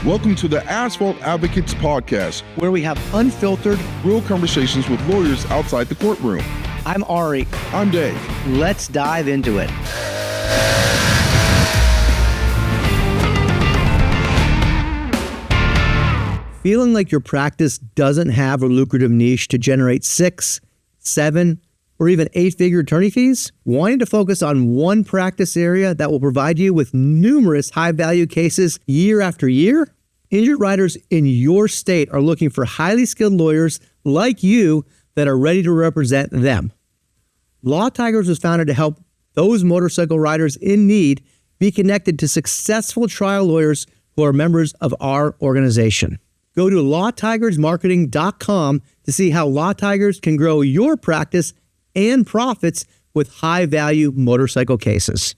Welcome to the Asphalt Advocates Podcast, where we have unfiltered, real conversations with lawyers outside the courtroom. I'm Ari. I'm Dave. Let's dive into it. Feeling like your practice doesn't have a lucrative niche to generate 6, 7, or even 8-figure attorney fees? Wanting to focus on one practice area that will provide you with numerous high-value cases year after year? Injured riders in your state are looking for highly skilled lawyers like you that are ready to represent them. Law Tigers was founded to help those motorcycle riders in need be connected to successful trial lawyers who are members of our organization. Go to lawtigersmarketing.com to see how Law Tigers can grow your practice and profits with high-value motorcycle cases.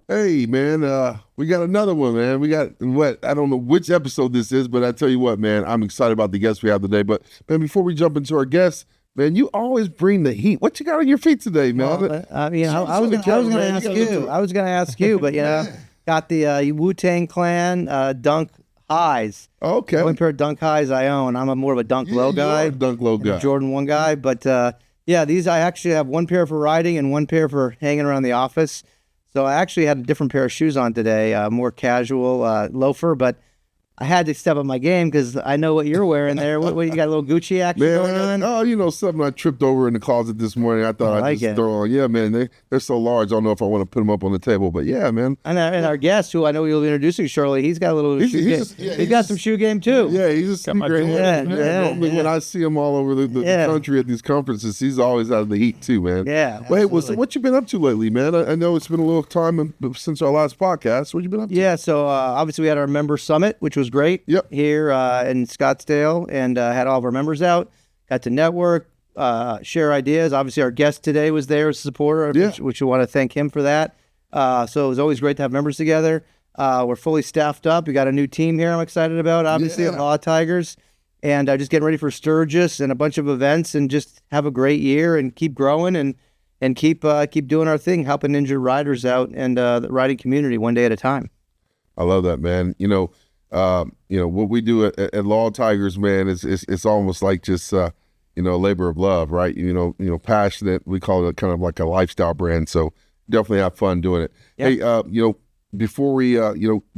Hey, man, we got another one, man. We got I don't know which episode this is, but I tell you what, man, I'm excited about the guests we have today. But, man, before we jump into our guests, man, you always bring the heat. What you got on your feet today, man? Well, I was going to ask you. I was going to ask you, but, got the Wu-Tang Clan Dunk Highs. Okay. The only pair of Dunk Highs I own. I'm more of a Dunk Low guy. You're a Dunk Low guy. Jordan 1 guy. But, these I actually have one pair for riding and one pair for hanging around the office. So I actually had a different pair of shoes on today, more casual loafer, but I had to step up my game because I know what you're wearing there. What you got, a little Gucci action going on? Oh, something I tripped over in the closet this morning. I thought I'd just throw on. Yeah, man, they're so large. I don't know if I want to put them up on the table, but yeah, man. And our guest, who I know you'll be introducing shortly, he's got a little shoe game. He's got some shoe game too. Yeah, he's a sneaker. When I see him all over the country at these conferences, he's always out of the heat too, man. Yeah. Wait, so what you been up to lately, man? I know it's been a little time since our last podcast. What you been up to? Yeah, so obviously we had our member summit, which was great. Yep. Here in Scottsdale, and had all of our members out, got to network, share ideas. Obviously our guest today was there as a supporter, which we want to thank him for that. So it was always great to have members together. We're fully staffed up. We got a new team here I'm excited about, obviously, at Law Tigers, and just getting ready for Sturgis and a bunch of events, and just have a great year and keep growing and keep doing our thing, helping injured riders out and the riding community one day at a time. I love that, man. What we do at Law Tigers, man, it's almost like just a labor of love, right? Passionate. We call it kind of like a lifestyle brand. So definitely have fun doing it. Yep. Hey, before we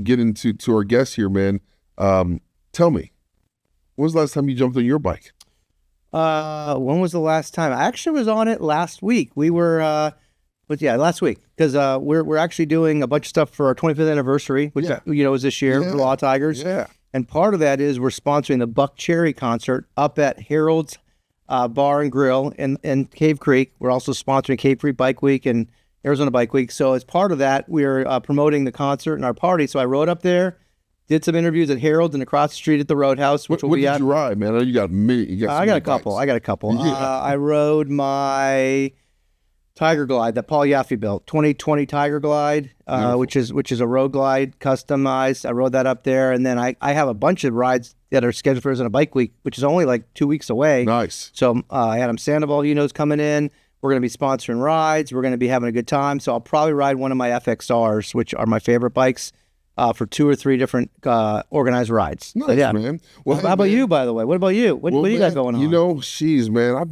get into our guests here, man, tell me, when was the last time you jumped on your bike? When was the last time? I actually was on it last week. We were. Last week, because we're actually doing a bunch of stuff for our 25th anniversary, which is this year for Law Tigers. Yeah. And part of that is we're sponsoring the Buck Cherry concert up at Harold's Bar and Grill in Cave Creek. We're also sponsoring Cave Creek Bike Week and Arizona Bike Week. So as part of that, we're promoting the concert and our party. So I rode up there, did some interviews at Harold's and across the street at the Roadhouse. What did you ride, man? I know you got me. I got a couple. Yeah. I rode my Tiger Glide that Paul Yaffe built, 2020 Tiger Glide, which is a road glide, customized. I rode that up there, and then I have a bunch of rides that are scheduled for Arizona Bike Week, which is only like 2 weeks away. Nice. So Adam Sandoval, coming in. We're going to be sponsoring rides. We're going to be having a good time. So I'll probably ride one of my FXRs, which are my favorite bikes, for 2 or 3 different organized rides. Nice, man. Well, how about you, by the way? What about you? What do you got going on? Man, I've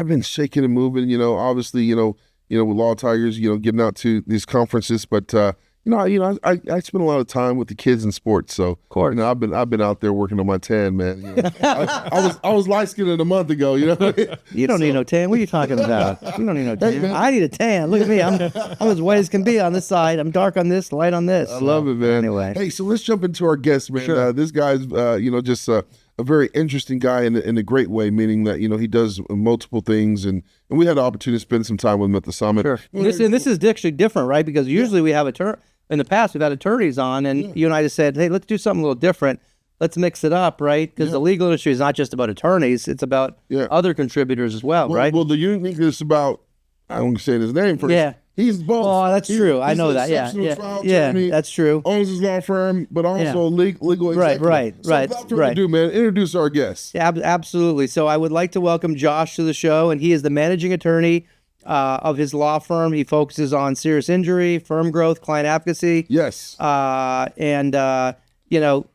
been shaking and moving. Obviously, with Law Tigers, getting out to these conferences, but I spend a lot of time with the kids in sports. So, of course, I've been out there working on my tan, man. I was light skinned a month ago. You don't need no tan. What are you talking about? You don't need no tan. I need a tan. Look at me. I'm as white as can be on this side. I'm dark on this, light on this. I love it, man. Anyway, hey, so let's jump into our guest, man. Sure. This guy's, just a very interesting guy in a great way, meaning that, he does multiple things, and we had the opportunity to spend some time with him at the summit. Sure. This is actually different, right? Because usually we have in the past, we've had attorneys on, and you and I just said, hey, let's do something a little different. Let's mix it up, right? Because the legal industry is not just about attorneys. It's about other contributors as well, right? Well, the uniqueness about, I don't say his name first. Yeah. He's both. Oh, that's true. I know that. Yeah, that's true. Owns his law firm, but also legal executive. Right. Without further ado, man, introduce our guest. Yeah, absolutely. So I would like to welcome Josh to the show, and he is the managing attorney of his law firm. He focuses on serious injury, firm growth, client advocacy. Yes.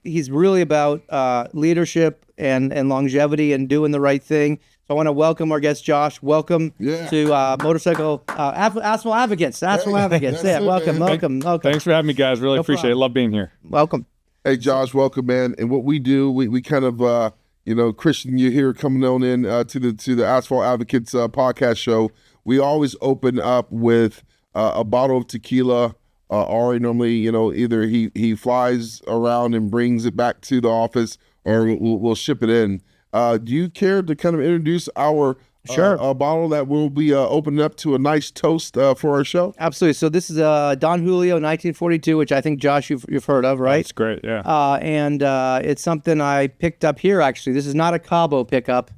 he's really about leadership and longevity and doing the right thing. So I want to welcome our guest, Josh. Welcome to Motorcycle Asphalt Advocates. Yeah, welcome. Thanks for having me, guys. Really appreciate it. Love being here. Welcome. Hey, Josh, welcome, man. And what we do, we kind of, Christian, you're here coming on in to the Asphalt Advocates podcast show. We always open up with a bottle of tequila. Ari normally, either he flies around and brings it back to the office, or we'll ship it in. Do you care to kind of introduce our bottle that we'll be opening up to a nice toast for our show? Absolutely. So this is Don Julio 1942, which I think, Josh, you've heard of, right? That's great, yeah. And it's something I picked up here, actually. This is not a Cabo pickup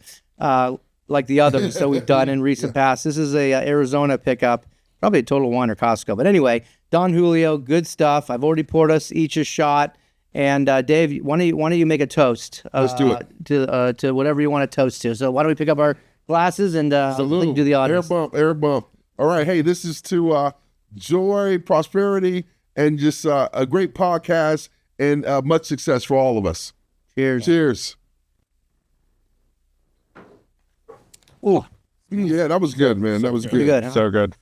like the others that we've done in recent past. This is a Arizona pickup, probably a Total Wine or Costco. But anyway, Don Julio, good stuff. I've already poured us each a shot. And Dave, why don't you make a toast? Let's do it. To whatever you want to toast to. So why don't we pick up our glasses and do the audience. Air bump. All right, hey, this is to joy, prosperity, and just a great podcast and much success for all of us. Cheers. Oh, yeah, that was good, man. That was pretty good. Huh? So good.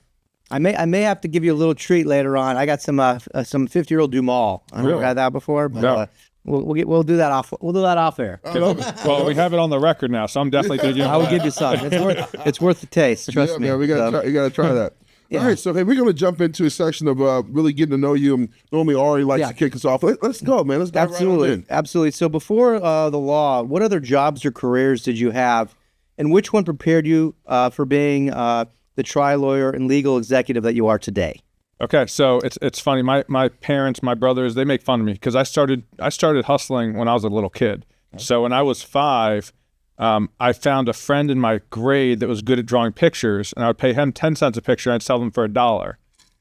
I may have to give you a little treat later on. I got some 50-year-old Dumal. I've never had that before, but No. we'll do that off. We'll do that off air. Well, we have it on the record now, so I'm definitely thinking. I will give you some. It's worth the taste. Trust me. Yeah, you gotta try that. All right, so hey, we're gonna jump into a section of really getting to know you. And normally Ari likes to kick us off. Let's go, man. Let's dive right in. Absolutely. So before the law, what other jobs or careers did you have, and which one prepared you for being the tri-lawyer and legal executive that you are today? Okay, so it's funny. My parents, my brothers, they make fun of me because I started hustling when I was a little kid. So when I was 5, I found a friend in my grade that was good at drawing pictures, and I would pay him 10 cents a picture, and I'd sell them for $1.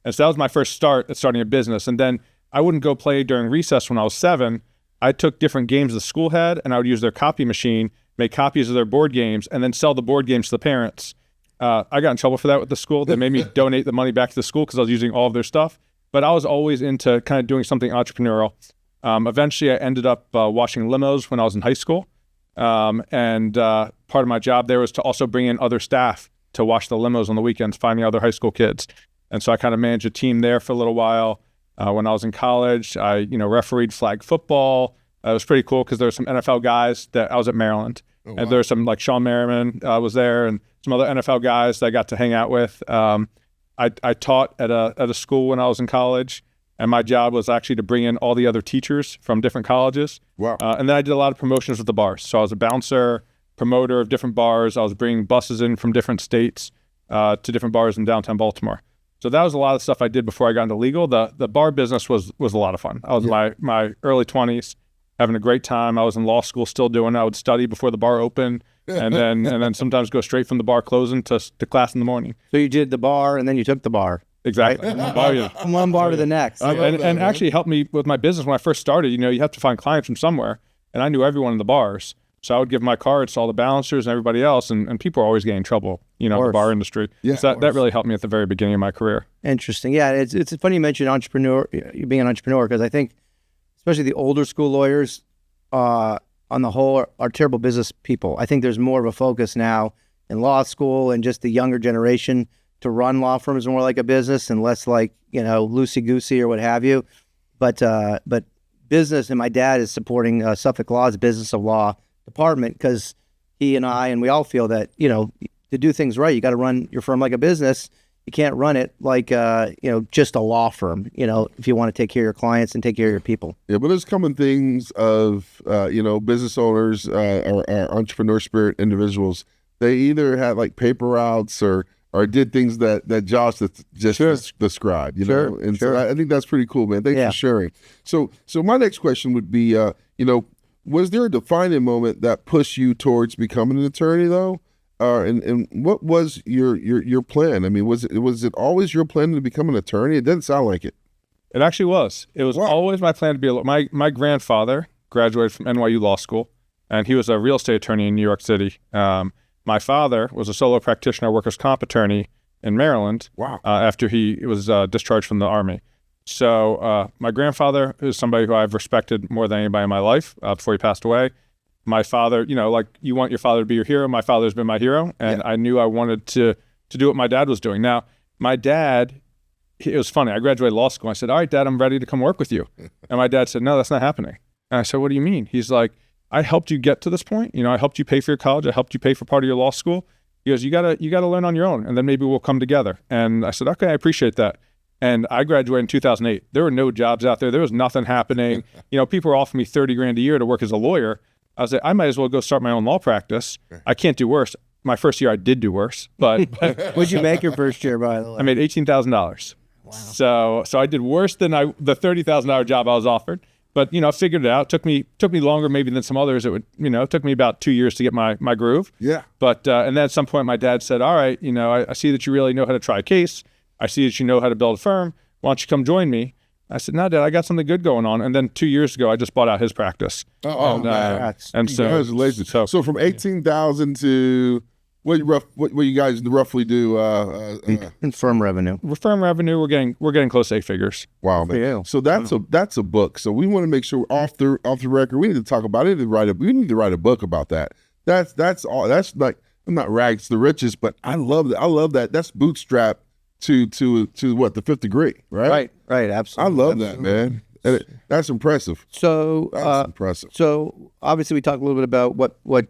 And so that was my first start at starting a business. And then I wouldn't go play during recess when I was 7. I took different games the school had, and I would use their copy machine, make copies of their board games, and then sell the board games to the parents. I got in trouble for that with the school. They made me donate the money back to the school because I was using all of their stuff. But I was always into kind of doing something entrepreneurial. Eventually, I ended up washing limos when I was in high school. And part of my job there was to also bring in other staff to wash the limos on the weekends, finding other high school kids. And so I kind of managed a team there for a little while. When I was in college, I refereed flag football. It was pretty cool because there were some NFL guys that I was at Maryland. Oh, wow. And there were some like Sean Merriman was there, and some other NFL guys that I got to hang out with. I taught at a school when I was in college, and my job was actually to bring in all the other teachers from different colleges. Wow. And then I did a lot of promotions with the bars. So I was a bouncer, promoter of different bars. I was bringing buses in from different states to different bars in downtown Baltimore. So that was a lot of stuff I did before I got into legal. The bar business was a lot of fun. I was in my early 20s, having a great time. I was in law school still doing it. I would study before the bar opened, and then sometimes go straight from the bar closing to class in the morning. So you did the bar, and then you took the bar. Exactly. Right? From one bar to the next. And actually helped me with my business when I first started. You have to find clients from somewhere, and I knew everyone in the bars. So I would give my cards to all the balancers and everybody else, and people are always getting in trouble, in the bar industry. Yeah, so that really helped me at the very beginning of my career. Interesting. Yeah, it's funny you mentioned being an entrepreneur, because I think especially the older school lawyers on the whole are terrible business people. I think there's more of a focus now in law school and just the younger generation to run law firms more like a business and less like, loosey-goosey or what have you. But business, and my dad is supporting Suffolk Law's business of law department, because he and I, and we all feel that, to do things right, you got to run your firm like a business. You can't run it like, just a law firm, if you want to take care of your clients and take care of your people. Yeah, but there's common things of, business owners or entrepreneur spirit individuals. They either had like paper routes or did things that Josh just described, So I think that's pretty cool, man. Thanks for sharing. So my next question would be, was there a defining moment that pushed you towards becoming an attorney, though? And what was your plan? I mean, was it always your plan to become an attorney? It doesn't sound like it. It actually was. It was always my plan to be my grandfather graduated from NYU Law School, and he was a real estate attorney in New York City. My father was a solo practitioner, workers' comp attorney in Maryland. Wow. After he was discharged from the Army. So my grandfather is somebody who I've respected more than anybody in my life before he passed away. My father, like you want your father to be your hero. My father's been my hero, and I knew I wanted to do what my dad was doing. Now, my dad, it was funny. I graduated law school. I said, all right, Dad, I'm ready to come work with you. And my dad said, no, that's not happening. And I said, what do you mean? He's like, I helped you get to this point. I helped you pay for your college. I helped you pay for part of your law school. He goes, you gotta learn on your own, and then maybe we'll come together. And I said, okay, I appreciate that. And I graduated in 2008. There were no jobs out there. There was nothing happening. People were offering me $30,000 a year to work as a lawyer. I was like, I might as well go start my own law practice. I can't do worse. My first year, I did do worse. But What'd you make your first year, by the way? I made $18,000. Wow. So I did worse than the $30,000 job I was offered. But I figured it out. Took me longer maybe than some others. It took me about 2 years to get my groove. Yeah. But and then at some point, my dad said, all right, I see that you really know how to try a case. I see that you know how to build a firm. Why don't you come join me? I said, no, Dad, I got something good going on. And then 2 years ago, I just bought out his practice. Man. And so, Congratulations. So from 18,000 to what you guys roughly do? In firm revenue. Firm revenue, we're getting close to 8 figures. Wow, man. Yeah. So that's a book. So we want to make sure off the record, we need to talk about it. We need to write a book about that. That's all. That's like, I'm not rags to riches, but I love that. I love that. That's bootstrap to what, the 5th degree, right? Right. Absolutely. I love that, man. And that's impressive. So, That's impressive. So obviously we talked a little bit about what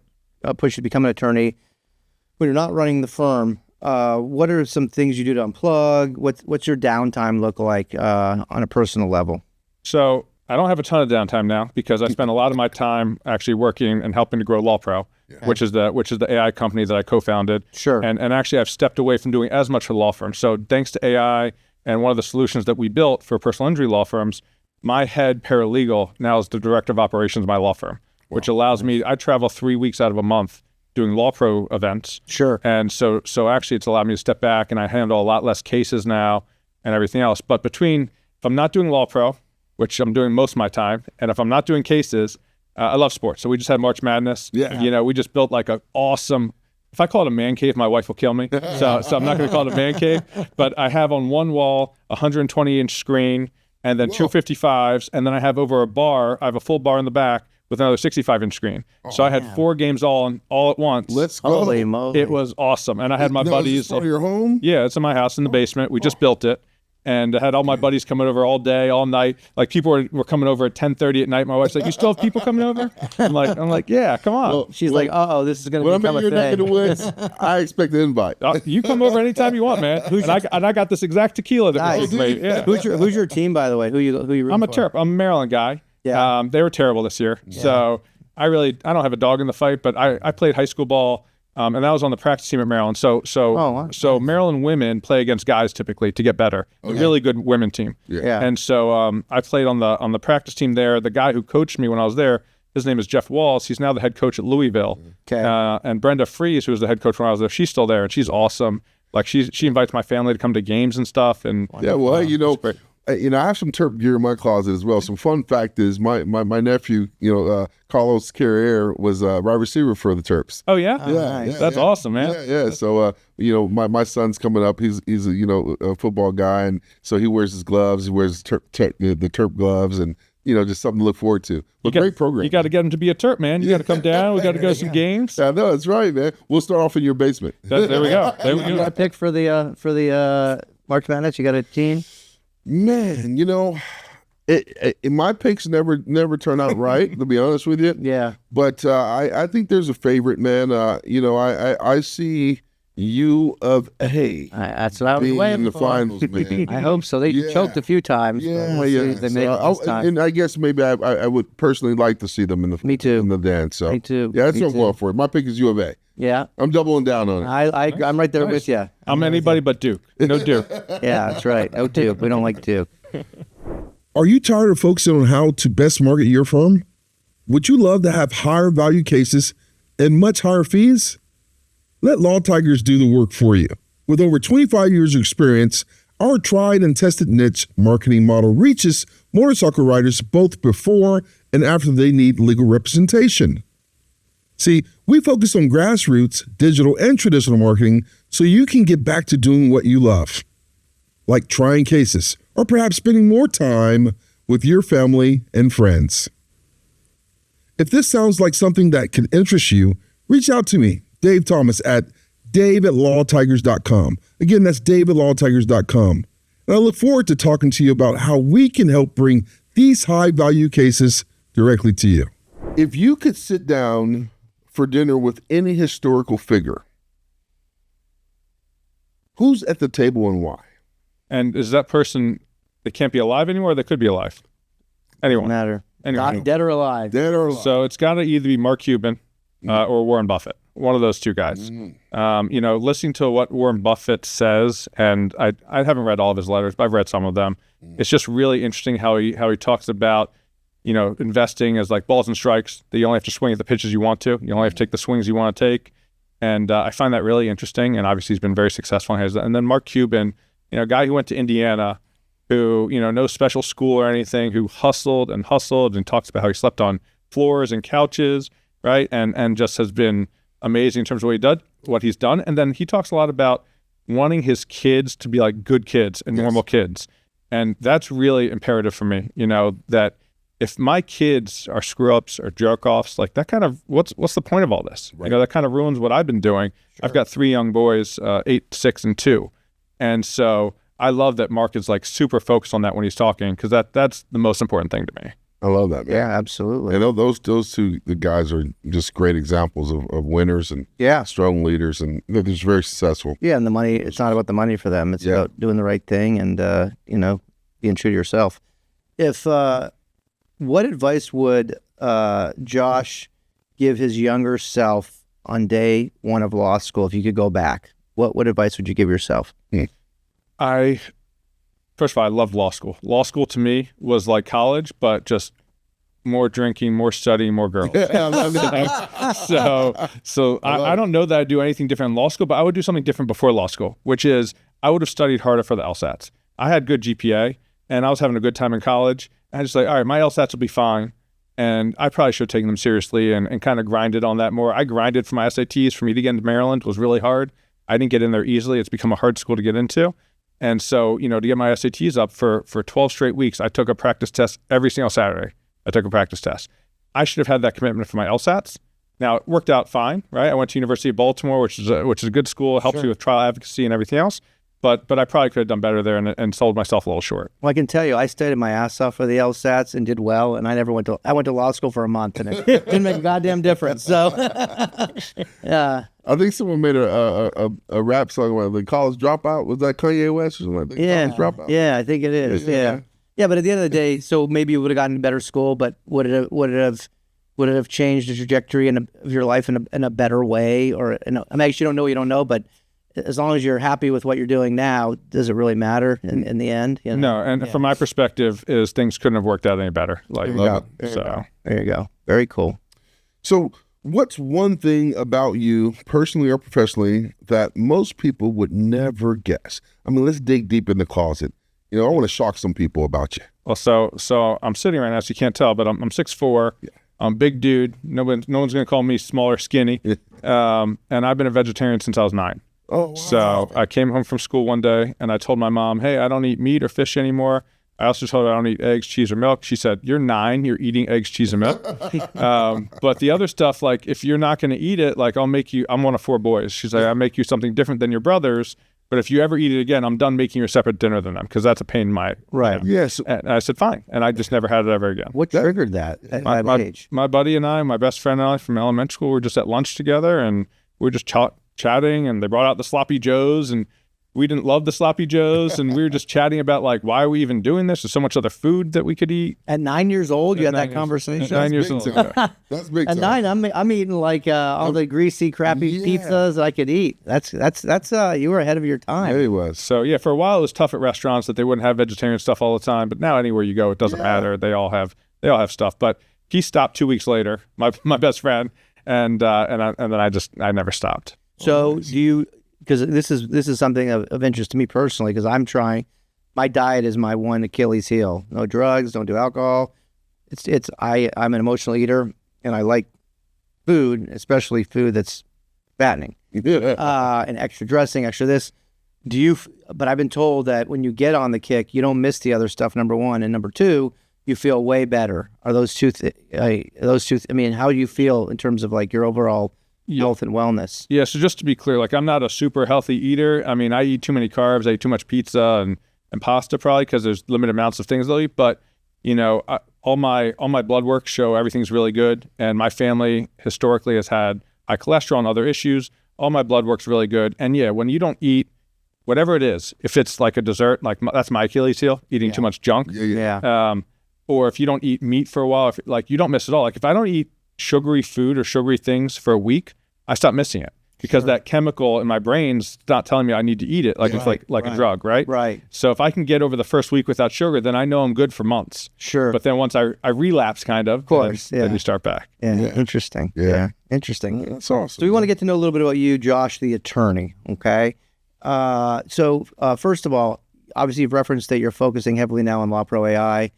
pushed you to become an attorney. When you're not running the firm, what are some things you do to unplug? What's your downtime look like on a personal level? So I don't have a ton of downtime now because I spend a lot of my time actually working and helping to grow LawPro, which is the AI company that I co-founded. Sure. And actually I've stepped away from doing as much for law firms. So thanks to AI and one of the solutions that we built for personal injury law firms, my head paralegal now is the director of operations of my law firm, which allows me, I travel 3 weeks out of a month doing LawPro events. Sure. And so actually it's allowed me to step back and I handle a lot less cases now and everything else. But if I'm not doing LawPro, which I'm doing most of my time, and if I'm not doing cases, I love sports. So we just had March Madness. Yeah. We just built like an awesome, if I call it a man cave, my wife will kill me. So I'm not going to call it a man cave, but I have on one wall a 120-inch screen and then 255s. And then I have over a bar, I have a full bar in the back with another 65-inch screen. So I had 4 games all at once. Let's go. Holy moly. It was awesome. And I had my buddies. Is this part of your home? Yeah, it's in my house in the basement. We just built it. And I had all my buddies coming over all day, all night. Like people were coming over at 10:30 at night. My wife's like, "You still have people coming over?" I'm like, "Yeah, come on." Well, She's like, "Oh, this is going to become I'm a in your neck of the thing." woods, I expect an invite. You come over anytime you want, man. And I got this exact tequila that Nice. was made. Yeah. Who's your team, by the way? Who you rooting I'm a for? Terp. I'm a Maryland guy. Yeah. They were terrible this year. So I don't have a dog in the fight, but I played high school ball. And that was on the practice team at Maryland. So Maryland women play against guys typically to get better. A really good women team. Yeah. And so I played on the practice team there. The guy who coached me when I was there, his name is Jeff Walls. He's now the head coach at Louisville. Okay. And Brenda Fries, who was the head coach when I was there, she's still there and she's awesome. Like she invites my family to come to games and stuff. And Yeah, well, I have some Terp gear in my closet as well. Some fun fact is my nephew, Carlos Carrier was a wide receiver for the Terps. Oh yeah, nice. That's awesome, man. Yeah. So my son's coming up. He's a football guy, and so he wears his gloves. He wears the Terp gloves, and just something to look forward to. But great program. You got to get him to be a Terp, man. You got to come down. We got to go to some games. I know that's right, man. We'll start off in your basement. There we go. You got a pick for the March Madness? You got a team? Man, my picks never turn out right, to be honest with you. Yeah. But I think there's a favorite, man. I see U of A That's what I was being waiting in the for. finals, man. I hope so. They choked a few times. but Yeah, we'll see yeah. if they make it this time. And I guess maybe I would personally like to see them in the Me too. in the dance. So Me too. Yeah, that's Me what I'm too. going for. My pick is U of A. Yeah. I'm doubling down on it. I'm right there with you. I'm anybody but Duke. No Duke. Yeah, that's right. Oh, Duke. We don't like Duke. Are you tired of focusing on how to best market your firm? Would you love to have higher value cases and much higher fees? Let Law Tigers do the work for you. With over 25 years of experience, our tried and tested niche marketing model reaches motorcycle riders both before and after they need legal representation. See, we focus on grassroots, digital, and traditional marketing so you can get back to doing what you love, like trying cases or perhaps spending more time with your family and friends. If this sounds like something that can interest you, reach out to me, Dave Thomas, at dave@lawtigers.com. Again, that's dave@lawtigers.com. And I look forward to talking to you about how we can help bring these high-value cases directly to you. If you could sit down for dinner with any historical figure, who's at the table and why? And is that person, they can't be alive anymore, or they could be alive? Anyone. Doesn't matter. Anyone. Not dead or alive. Dead or alive? So it's got to either be Mark Cuban or Warren Buffett. One of those two guys. You know, listening to what Warren Buffett says, and I haven't read all of his letters, but I've read some of them. It's just really interesting how he talks about, you know, investing as like balls and strikes, that you only have to swing at the pitches you want to. You only have to take the swings you want to take. And I find that really interesting. And obviously he's been very successful in his. And then Mark Cuban, you know, a guy who went to Indiana, who, you know, no special school or anything, who hustled and talks about how he slept on floors and couches, right? And just has been amazing in terms of what he's done. And then he talks a lot about wanting his kids to be like good kids and normal kids. And that's really imperative for me, you know, that if my kids are screw-ups or jerk-offs, like that kind of, what's the point of all this? Right. You know, that kind of ruins what I've been doing. Sure. I've got 3 young boys, 8, 6, and 2. And so I love that Mark is like super focused on that when he's talking, because that's the most important thing to me. I love that, man. Yeah, absolutely. And those two the guys are just great examples of winners and strong leaders, and they're just very successful. Yeah, and the money, it's not about the money for them. It's about doing the right thing and, you know, being true to yourself. What advice would Josh give his younger self on day 1 of law school if you could go back? What advice would you give yourself? First of all, I loved law school. Law school to me was like college, but just more drinking, more studying, more girls. So I don't know that I'd do anything different in law school, but I would do something different before law school, which is I would have studied harder for the LSATs. I had good GPA, and I was having a good time in college. I just like, all right, my LSATs will be fine. And I probably should have taken them seriously and kind of grinded on that more. I grinded for my SATs. For me to get into Maryland was really hard. I didn't get in there easily. It's become a hard school to get into. And so, you know, to get my SATs up for 12 straight weeks, I took a practice test every single Saturday. I took a practice test. I should have had that commitment for my LSATs. Now, it worked out fine, right? I went to University of Baltimore, which is a good school. It helps you with trial advocacy and everything else. But I probably could have done better there and sold myself a little short. Well, I can tell you, I studied my ass off for the LSATs and did well, and I went to law school for a month, and it didn't make a goddamn difference. So, yeah. I think someone made a rap song about the college dropout. Was that Kanye West or something like that? Yeah, college dropout. Yeah, I think it is. Yeah. But at the end of the day, so maybe you would have gotten a better school, but would it have changed the trajectory of your life in a better way? Or I mean, actually, you don't know what you don't know, but as long as you're happy with what you're doing now, does it really matter in the end? You know? No, and from my perspective, is things couldn't have worked out any better. Like, there you go. Very cool. So, what's one thing about you, personally or professionally, that most people would never guess? I mean, let's dig deep in the closet. You know, I want to shock some people about you. Well, so I'm sitting right now, so you can't tell, but I'm 6'4". Yeah. I'm a big dude. No one's going to call me small or skinny. And I've been a vegetarian since I was 9. Oh, wow. So I came home from school one day and I told my mom, hey, I don't eat meat or fish anymore. I also told her I don't eat eggs, cheese, or milk. She said, you're 9, you're eating eggs, cheese, and milk. But the other stuff, like if you're not going to eat it, like I'm one of 4 boys. She's like, I'll make you something different than your brothers. But if you ever eat it again, I'm done making you a separate dinner than them, because that's a pain in my... Right. You know. Yes. And I said, fine. And I just never had it ever again. What triggered that at that age? My buddy and I, my best friend and I from elementary school, were just at lunch together, and we were just chatting, and they brought out the sloppy joes, and we didn't love the sloppy joes, and we were just chatting about like, why are we even doing this? There's so much other food that we could eat. At 9 years old, you had that conversation? At 9 years old. That's big. At 9, I'm eating like all the greasy, crappy pizzas that I could eat. That's you were ahead of your time. Yeah, he was. So yeah, for a while it was tough at restaurants that they wouldn't have vegetarian stuff all the time, but now anywhere you go, it doesn't matter. They all have stuff. But he stopped 2 weeks later, my best friend, and then I never stopped. So do you? Because this is something of interest to me personally, because I'm trying. My diet is my one Achilles heel. No drugs, don't do alcohol. I'm an emotional eater, and I like food, especially food that's fattening. And extra dressing, extra this. But I've been told that when you get on the kick, you don't miss the other stuff, number one. And number two, you feel way better. Are those two, I mean, how do you feel in terms of like your overall health and wellness? Yeah. So just to be clear, like I'm not a super healthy eater. I mean, I eat too many carbs. I eat too much pizza and pasta probably because there's limited amounts of things they'll eat. But, you know, all my blood work show everything's really good. And my family historically has had high cholesterol and other issues. All my blood work's really good. And yeah, when you don't eat whatever it is, if it's like a dessert, like that's my Achilles heel, eating too much junk. Or if you don't eat meat for a while, like you don't miss it all. Like if I don't eat sugary food or sugary things for a week, I stop missing it because that chemical in my brain's not telling me I need to eat it. Like it's like a drug, right? Right. So if I can get over the first week without sugar, then I know I'm good for months. Sure. But then once I relapse kind of course, then you start back. Yeah. Interesting. Yeah. Interesting. That's awesome. So we want to get to know a little bit about you, Josh, the attorney. Okay. So first of all, obviously you've referenced that you're focusing heavily now on LawProAI.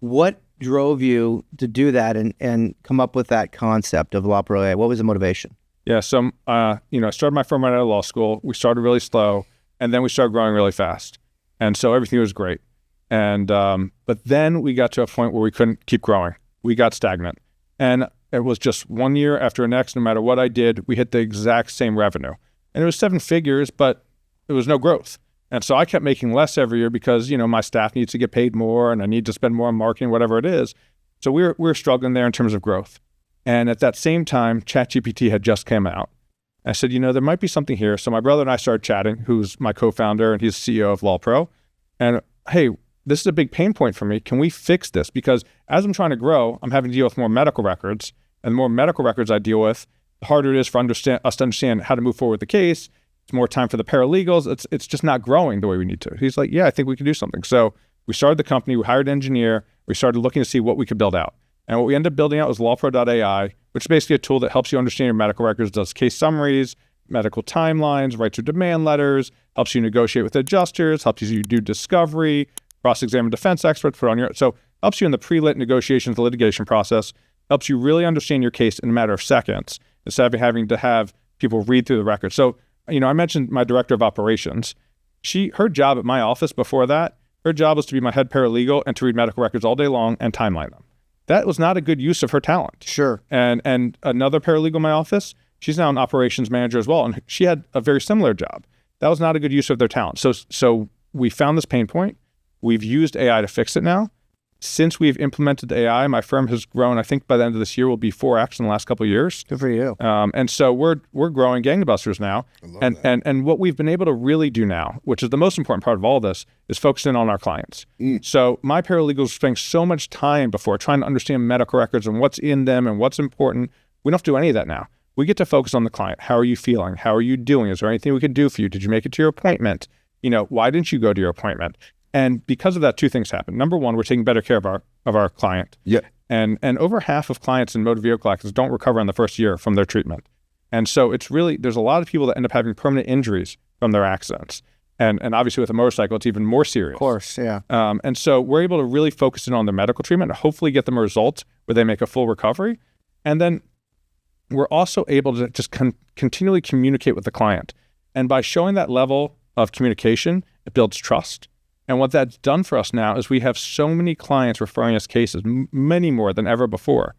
What drove you to do that and come up with that concept of LawProAI? What was the motivation? Yeah. So, I started my firm right out of law school. We started really slow and then we started growing really fast. And so everything was great. And, but then we got to a point where we couldn't keep growing. We got stagnant and it was just 1 year after the next, no matter what I did, we hit the exact same revenue and it was 7 figures, but there was no growth. And so I kept making less every year because, my staff needs to get paid more and I need to spend more on marketing, whatever it is. So we were struggling there in terms of growth. And at that same time, ChatGPT had just come out. I said, there might be something here. So my brother and I started chatting, who's my co-founder and he's CEO of LawPro. And hey, this is a big pain point for me. Can we fix this? Because as I'm trying to grow, I'm having to deal with more medical records. And the more medical records I deal with, the harder it is for us to understand how to move forward with the case. It's more time for the paralegals. It's just not growing the way we need to. He's like, yeah, I think we can do something. So we started the company, we hired an engineer, we started looking to see what we could build out. And what we ended up building out was LawProAI, which is basically a tool that helps you understand your medical records, does case summaries, medical timelines, writes your demand letters, helps you negotiate with adjusters, helps you do discovery, cross-examine defense experts, so helps you in the pre-lit negotiations, the litigation process, helps you really understand your case in a matter of seconds instead of having to have people read through the records. So I mentioned my director of operations. Her job at my office before that, her job was to be my head paralegal and to read medical records all day long and timeline them. That was not a good use of her talent. Sure. And another paralegal in my office, she's now an operations manager as well, and she had a very similar job. That was not a good use of their talent. So we found this pain point. We've used AI to fix it now. Since we've implemented AI, my firm has grown. I think by the end of this year, we'll be 4x in the last couple of years. Good for you. And so we're growing gangbusters now. And what we've been able to really do now, which is the most important part of all this, is focusing on our clients. So my paralegals spend so much time before trying to understand medical records and what's in them and what's important. We don't have to do any of that now. We get to focus on the client. How are you feeling? How are you doing? Is there anything we can do for you? Did you make it to your appointment? Why didn't you go to your appointment? And because of that, two things happen. Number one, we're taking better care of our client. Yeah. And over half of clients in motor vehicle accidents don't recover in the first year from their treatment. And so there's a lot of people that end up having permanent injuries from their accidents. And obviously with a motorcycle, it's even more serious. Of course, yeah. And so we're able to really focus in on their medical treatment and hopefully get them a result where they make a full recovery. And then we're also able to just continually communicate with the client. And by showing that level of communication, it builds trust. And what that's done for us now is we have so many clients referring us cases, many more than ever before.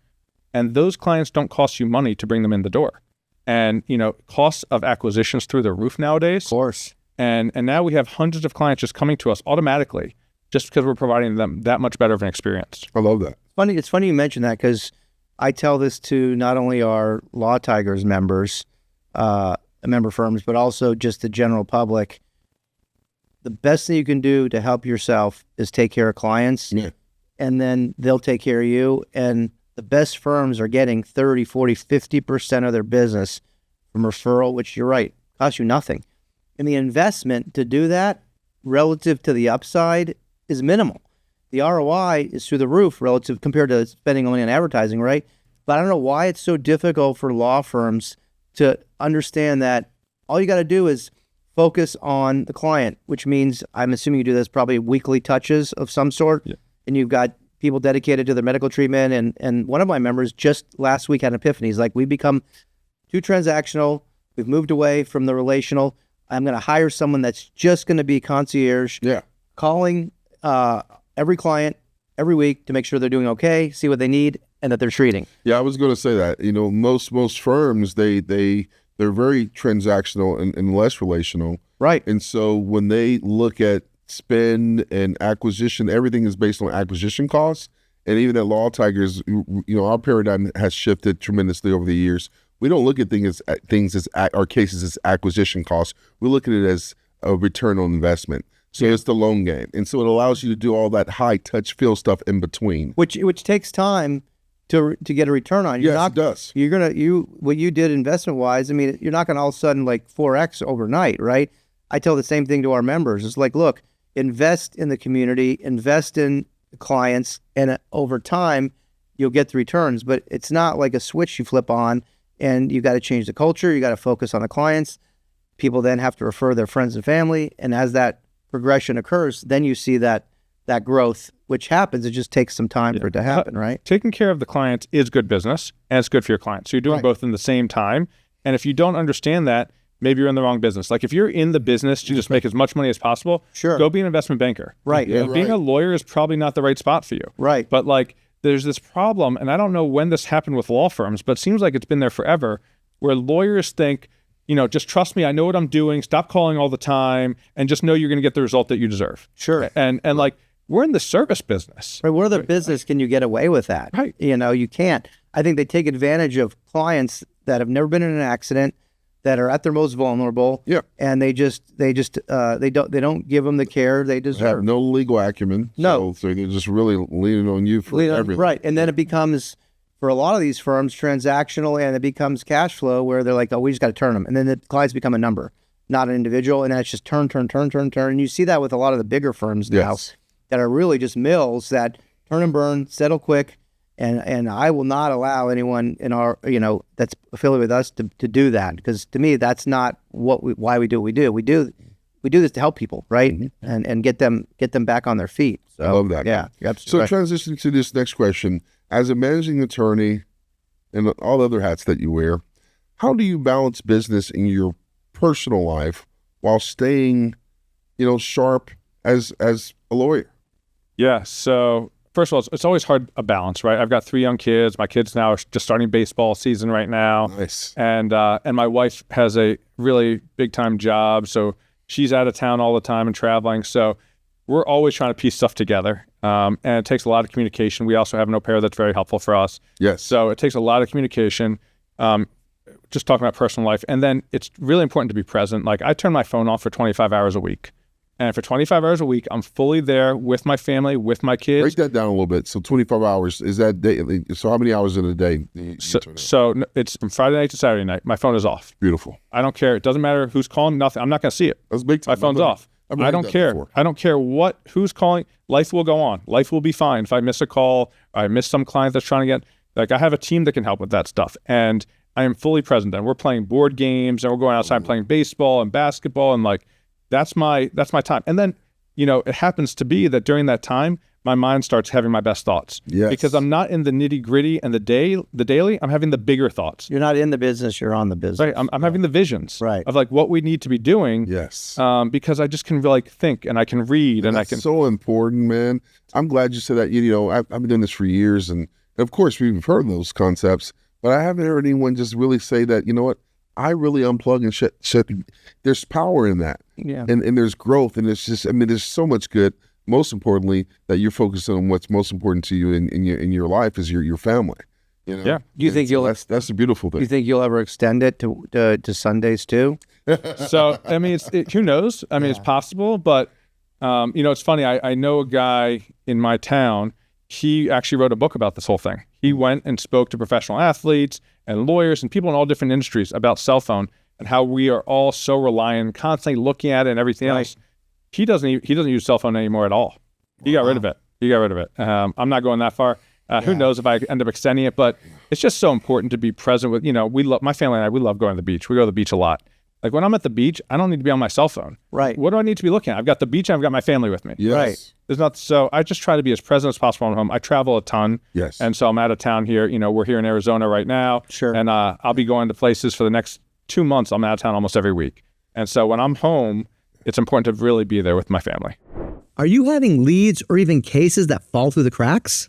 And those clients don't cost you money to bring them in the door. And, costs of acquisitions through the roof nowadays. Of course. And now we have hundreds of clients just coming to us automatically just because we're providing them that much better of an experience. I love that. It's funny you mention that because I tell this to not only our Law Tigers members, member firms, but also just the general public. The best thing you can do to help yourself is take care of clients, and then they'll take care of you. And the best firms are getting 30, 40, 50% of their business from referral, which you're right, costs you nothing. And the investment to do that relative to the upside is minimal. The ROI is through the roof relative compared to spending money on advertising, right? But I don't know why it's so difficult for law firms to understand that all you got to do is focus on the client, which means I'm assuming you do this probably weekly touches of some sort, and you've got people dedicated to their medical treatment. And one of my members just last week had an epiphany. He's like, we've become too transactional. We've moved away from the relational. I'm going to hire someone that's just going to be concierge, Yeah. calling every client every week to make sure they're doing okay, see what they need, and that they're treating. Yeah, I was going to say that. Most firms they're very transactional and less relational. Right. And so when they look at spend and acquisition, everything is based on acquisition costs. And even at Law Tigers, our paradigm has shifted tremendously over the years. We don't look at our cases as acquisition costs. We look at it as a return on investment. So it's the long game, and so it allows you to do all that high touch feel stuff in between, which takes time to get a return on. It does. What you did investment wise. I mean, you're not going to all of a sudden like 4x overnight, right? I tell the same thing to our members. It's like, look, invest in the community, invest in clients, and over time you'll get the returns. But it's not like a switch you flip on, and you got to change the culture. You got to focus on the clients. People then have to refer their friends and family, and as that progression occurs, then you see that growth, which happens. It just takes some time for it to happen, right? Taking care of the clients is good business, and it's good for your clients. So you're doing both in the same time. And if you don't understand that, maybe you're in the wrong business. Like if you're in the business to just make as much money as possible, sure, go be an investment banker. Right. Yeah, being a lawyer is probably not the right spot for you. Right. But like there's this problem, and I don't know when this happened with law firms, but it seems like it's been there forever, where lawyers think, just trust me, I know what I'm doing, stop calling all the time, and just know you're going to get the result that you deserve. Sure. And like, we're in the service business. Right. What other business can you get away with that? Right. You can't. I think they take advantage of clients that have never been in an accident, that are at their most vulnerable. Yeah. And they don't give them the care they deserve. Have no legal acumen. No. So they're just really leaning on you for everything. Right. And then it becomes, for a lot of these firms, transactional, and it becomes cash flow where they're like, oh, we just got to turn them. And then the clients become a number, not an individual. And that's just turn. And you see that with a lot of the bigger firms now that are really just mills that turn and burn, settle quick. And I will not allow anyone in our, that's affiliated with us to do that. Because to me, that's not why we do what we do. We do this to help people, right? Mm-hmm. And get them back on their feet. So, I love that. Yeah. So transitioning to this next question, as a managing attorney and all the other hats that you wear, how do you balance business in your personal life while staying, sharp as a lawyer? Yeah. So first of all, it's always hard a balance, right? I've got 3 young kids. My kids now are just starting baseball season right now. Nice. And my wife has a really big time job, so she's out of town all the time and traveling. So we're always trying to piece stuff together. And it takes a lot of communication. We also have an au pair that's very helpful for us. Yes. So it takes a lot of communication, just talking about personal life. And then it's really important to be present. Like I turn my phone off for 25 hours a week. And for 25 hours a week, I'm fully there with my family, with my kids. Break that down a little bit. So 25 hours, is that daily? So how many hours in a day? So it's from Friday night to Saturday night. My phone is off. Beautiful. I don't care. It doesn't matter who's calling, nothing. I'm not going to see it. That's big time. My phone's off. I don't care. Before. I don't care who's calling. Life will go on. Life will be fine. If I miss a call, or I miss some client that's trying to get, I have a team that can help with that stuff. And I am fully present. And we're playing board games and we're going outside playing baseball and basketball. And that's my time. And then, it happens to be that during that time, my mind starts having my best thoughts. Yes. Because I'm not in the nitty gritty and the daily, I'm having the bigger thoughts. You're not in the business, you're on the business. Right. I'm having the visions of what we need to be doing. Yes. Because I just can think and I can read and I can. So important, man. I'm glad you said that. I've been doing this for years, and of course we've heard those concepts, but I haven't heard anyone just really say that, I really unplug and shut. There's power in that. Yeah. And there's growth, and it's just, there's so much good. Most importantly, that you're focusing on what's most important to you in your life is your family. Yeah. Do you think that's a beautiful thing. Do you think you'll ever extend it to Sundays too? So who knows? It's possible, but it's funny. I know a guy in my town. He actually wrote a book about this whole thing. He went and spoke to professional athletes and lawyers and people in all different industries about cell phone and how we are all so reliant, constantly looking at it and everything else. He doesn't use cell phone anymore at all. He got rid of it. I'm not going that far. Who knows if I end up extending it, but it's just so important to be present with, my family and I, we love going to the beach. We go to the beach a lot. Like when I'm at the beach, I don't need to be on my cell phone. Right. What do I need to be looking at? I've got the beach and I've got my family with me. Yes. Right. So I just try to be as present as possible at home. I travel a ton. Yes. And so I'm out of town here. We're here in Arizona right now. Sure. And I'll be going to places for the next 2 months. I'm out of town almost every week. And so when I'm home, it's important to really be there with my family. Are you having leads or even cases that fall through the cracks?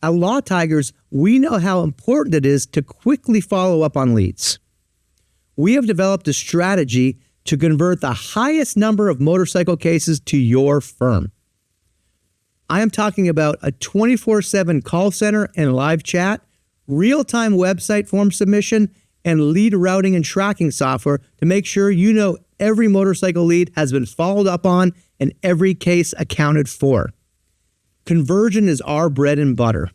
At Law Tigers, we know how important it is to quickly follow up on leads. We have developed a strategy to convert the highest number of motorcycle cases to your firm. I am talking about a 24/7 call center and live chat, real-time website form submission, and lead routing and tracking software to make sure you know every motorcycle lead has been followed up on and every case accounted for. Conversion is our bread and butter.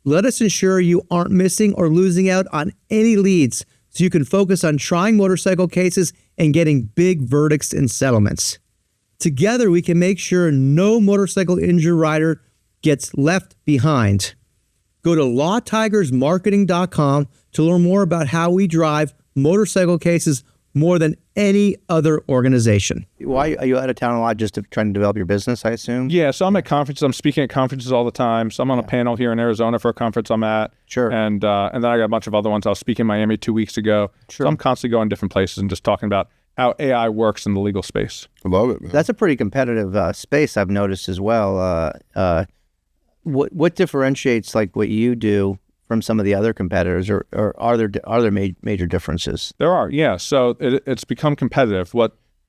Let us ensure you aren't missing or losing out on any leads so you can focus on trying motorcycle cases and getting big verdicts and settlements. Together, we can make sure no motorcycle injured rider gets left behind. Go to lawtigersmarketing.com to learn more about how we drive motorcycle cases more than any other organization. Why are you out of town a lot, just trying to develop your business, I assume? Yeah, so I'm at conferences. I'm speaking at conferences all the time. So I'm on a panel here in Arizona for a conference I'm at. Sure. And then I got a bunch of other ones. I was speaking in Miami 2 weeks ago. Sure. So I'm constantly going different places and just talking about how AI works in the legal space. I love it, man. That's a pretty competitive space, I've noticed as well. What differentiates like what you do from some of the other competitors, or are there major differences? There are, yeah. So it's become competitive.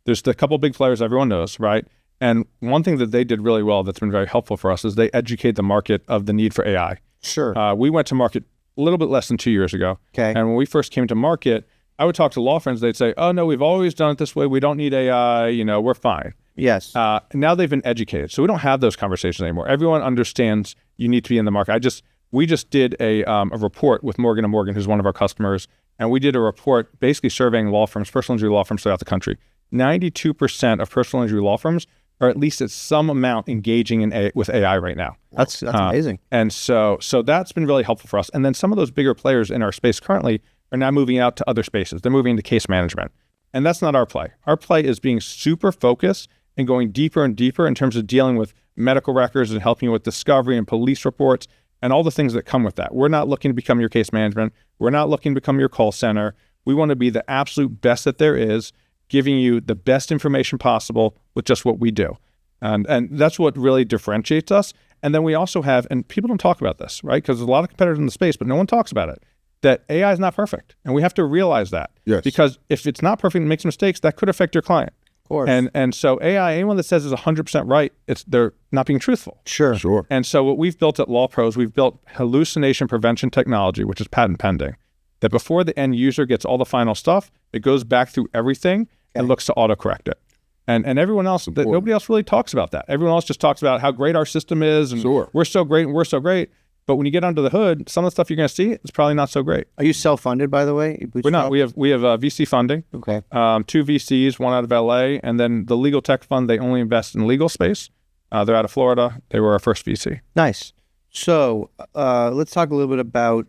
There's a couple big players everyone knows, right? And one thing that they did really well that's been very helpful for us is they educate the market of the need for AI. Sure. We went to market a little bit less than 2 years ago. Okay. And when we first came to market, I would talk to law firms. They'd say, oh, no, we've always done it this way. We don't need AI. We're fine. Yes. Now they've been educated. So we don't have those conversations anymore. Everyone understands you need to be in the market. We just did a report with Morgan & Morgan, who's one of our customers, and we did a report basically surveying law firms, personal injury law firms throughout the country. 92% of personal injury law firms are at least at some amount engaging with AI right now. That's amazing. And so that's been really helpful for us. And then some of those bigger players in our space currently are now moving out to other spaces. They're moving into case management. And that's not our play. Our play is being super focused and going deeper and deeper in terms of dealing with medical records and helping you with discovery and police reports and all the things that come with that. We're not looking to become your case management. We're not looking to become your call center. We want to be the absolute best that there is, giving you the best information possible with just what we do. And that's what really differentiates us. And then we also have, and people don't talk about this, right? Because there's a lot of competitors in the space, but no one talks about it, that AI is not perfect. And we have to realize that. Yes. Because if it's not perfect and makes mistakes, that could affect your client. Of course. And so AI, anyone that says is 100% right, they're not being truthful. Sure. Sure. And so what we've built at LawPro is we've built hallucination prevention technology, which is patent pending, that before the end user gets all the final stuff, it goes back through everything and looks to autocorrect it. And everyone else, nobody else really talks about that. Everyone else just talks about how great our system is and we're so great and we're so great. But when you get under the hood, some of the stuff you're going to see is probably not so great. Are you self-funded, by the way? We're not. We have VC funding. Okay. 2 VCs, one out of LA, and then the legal tech fund. They only invest in legal space. They're out of Florida. They were our first VC. Nice. So let's talk a little bit about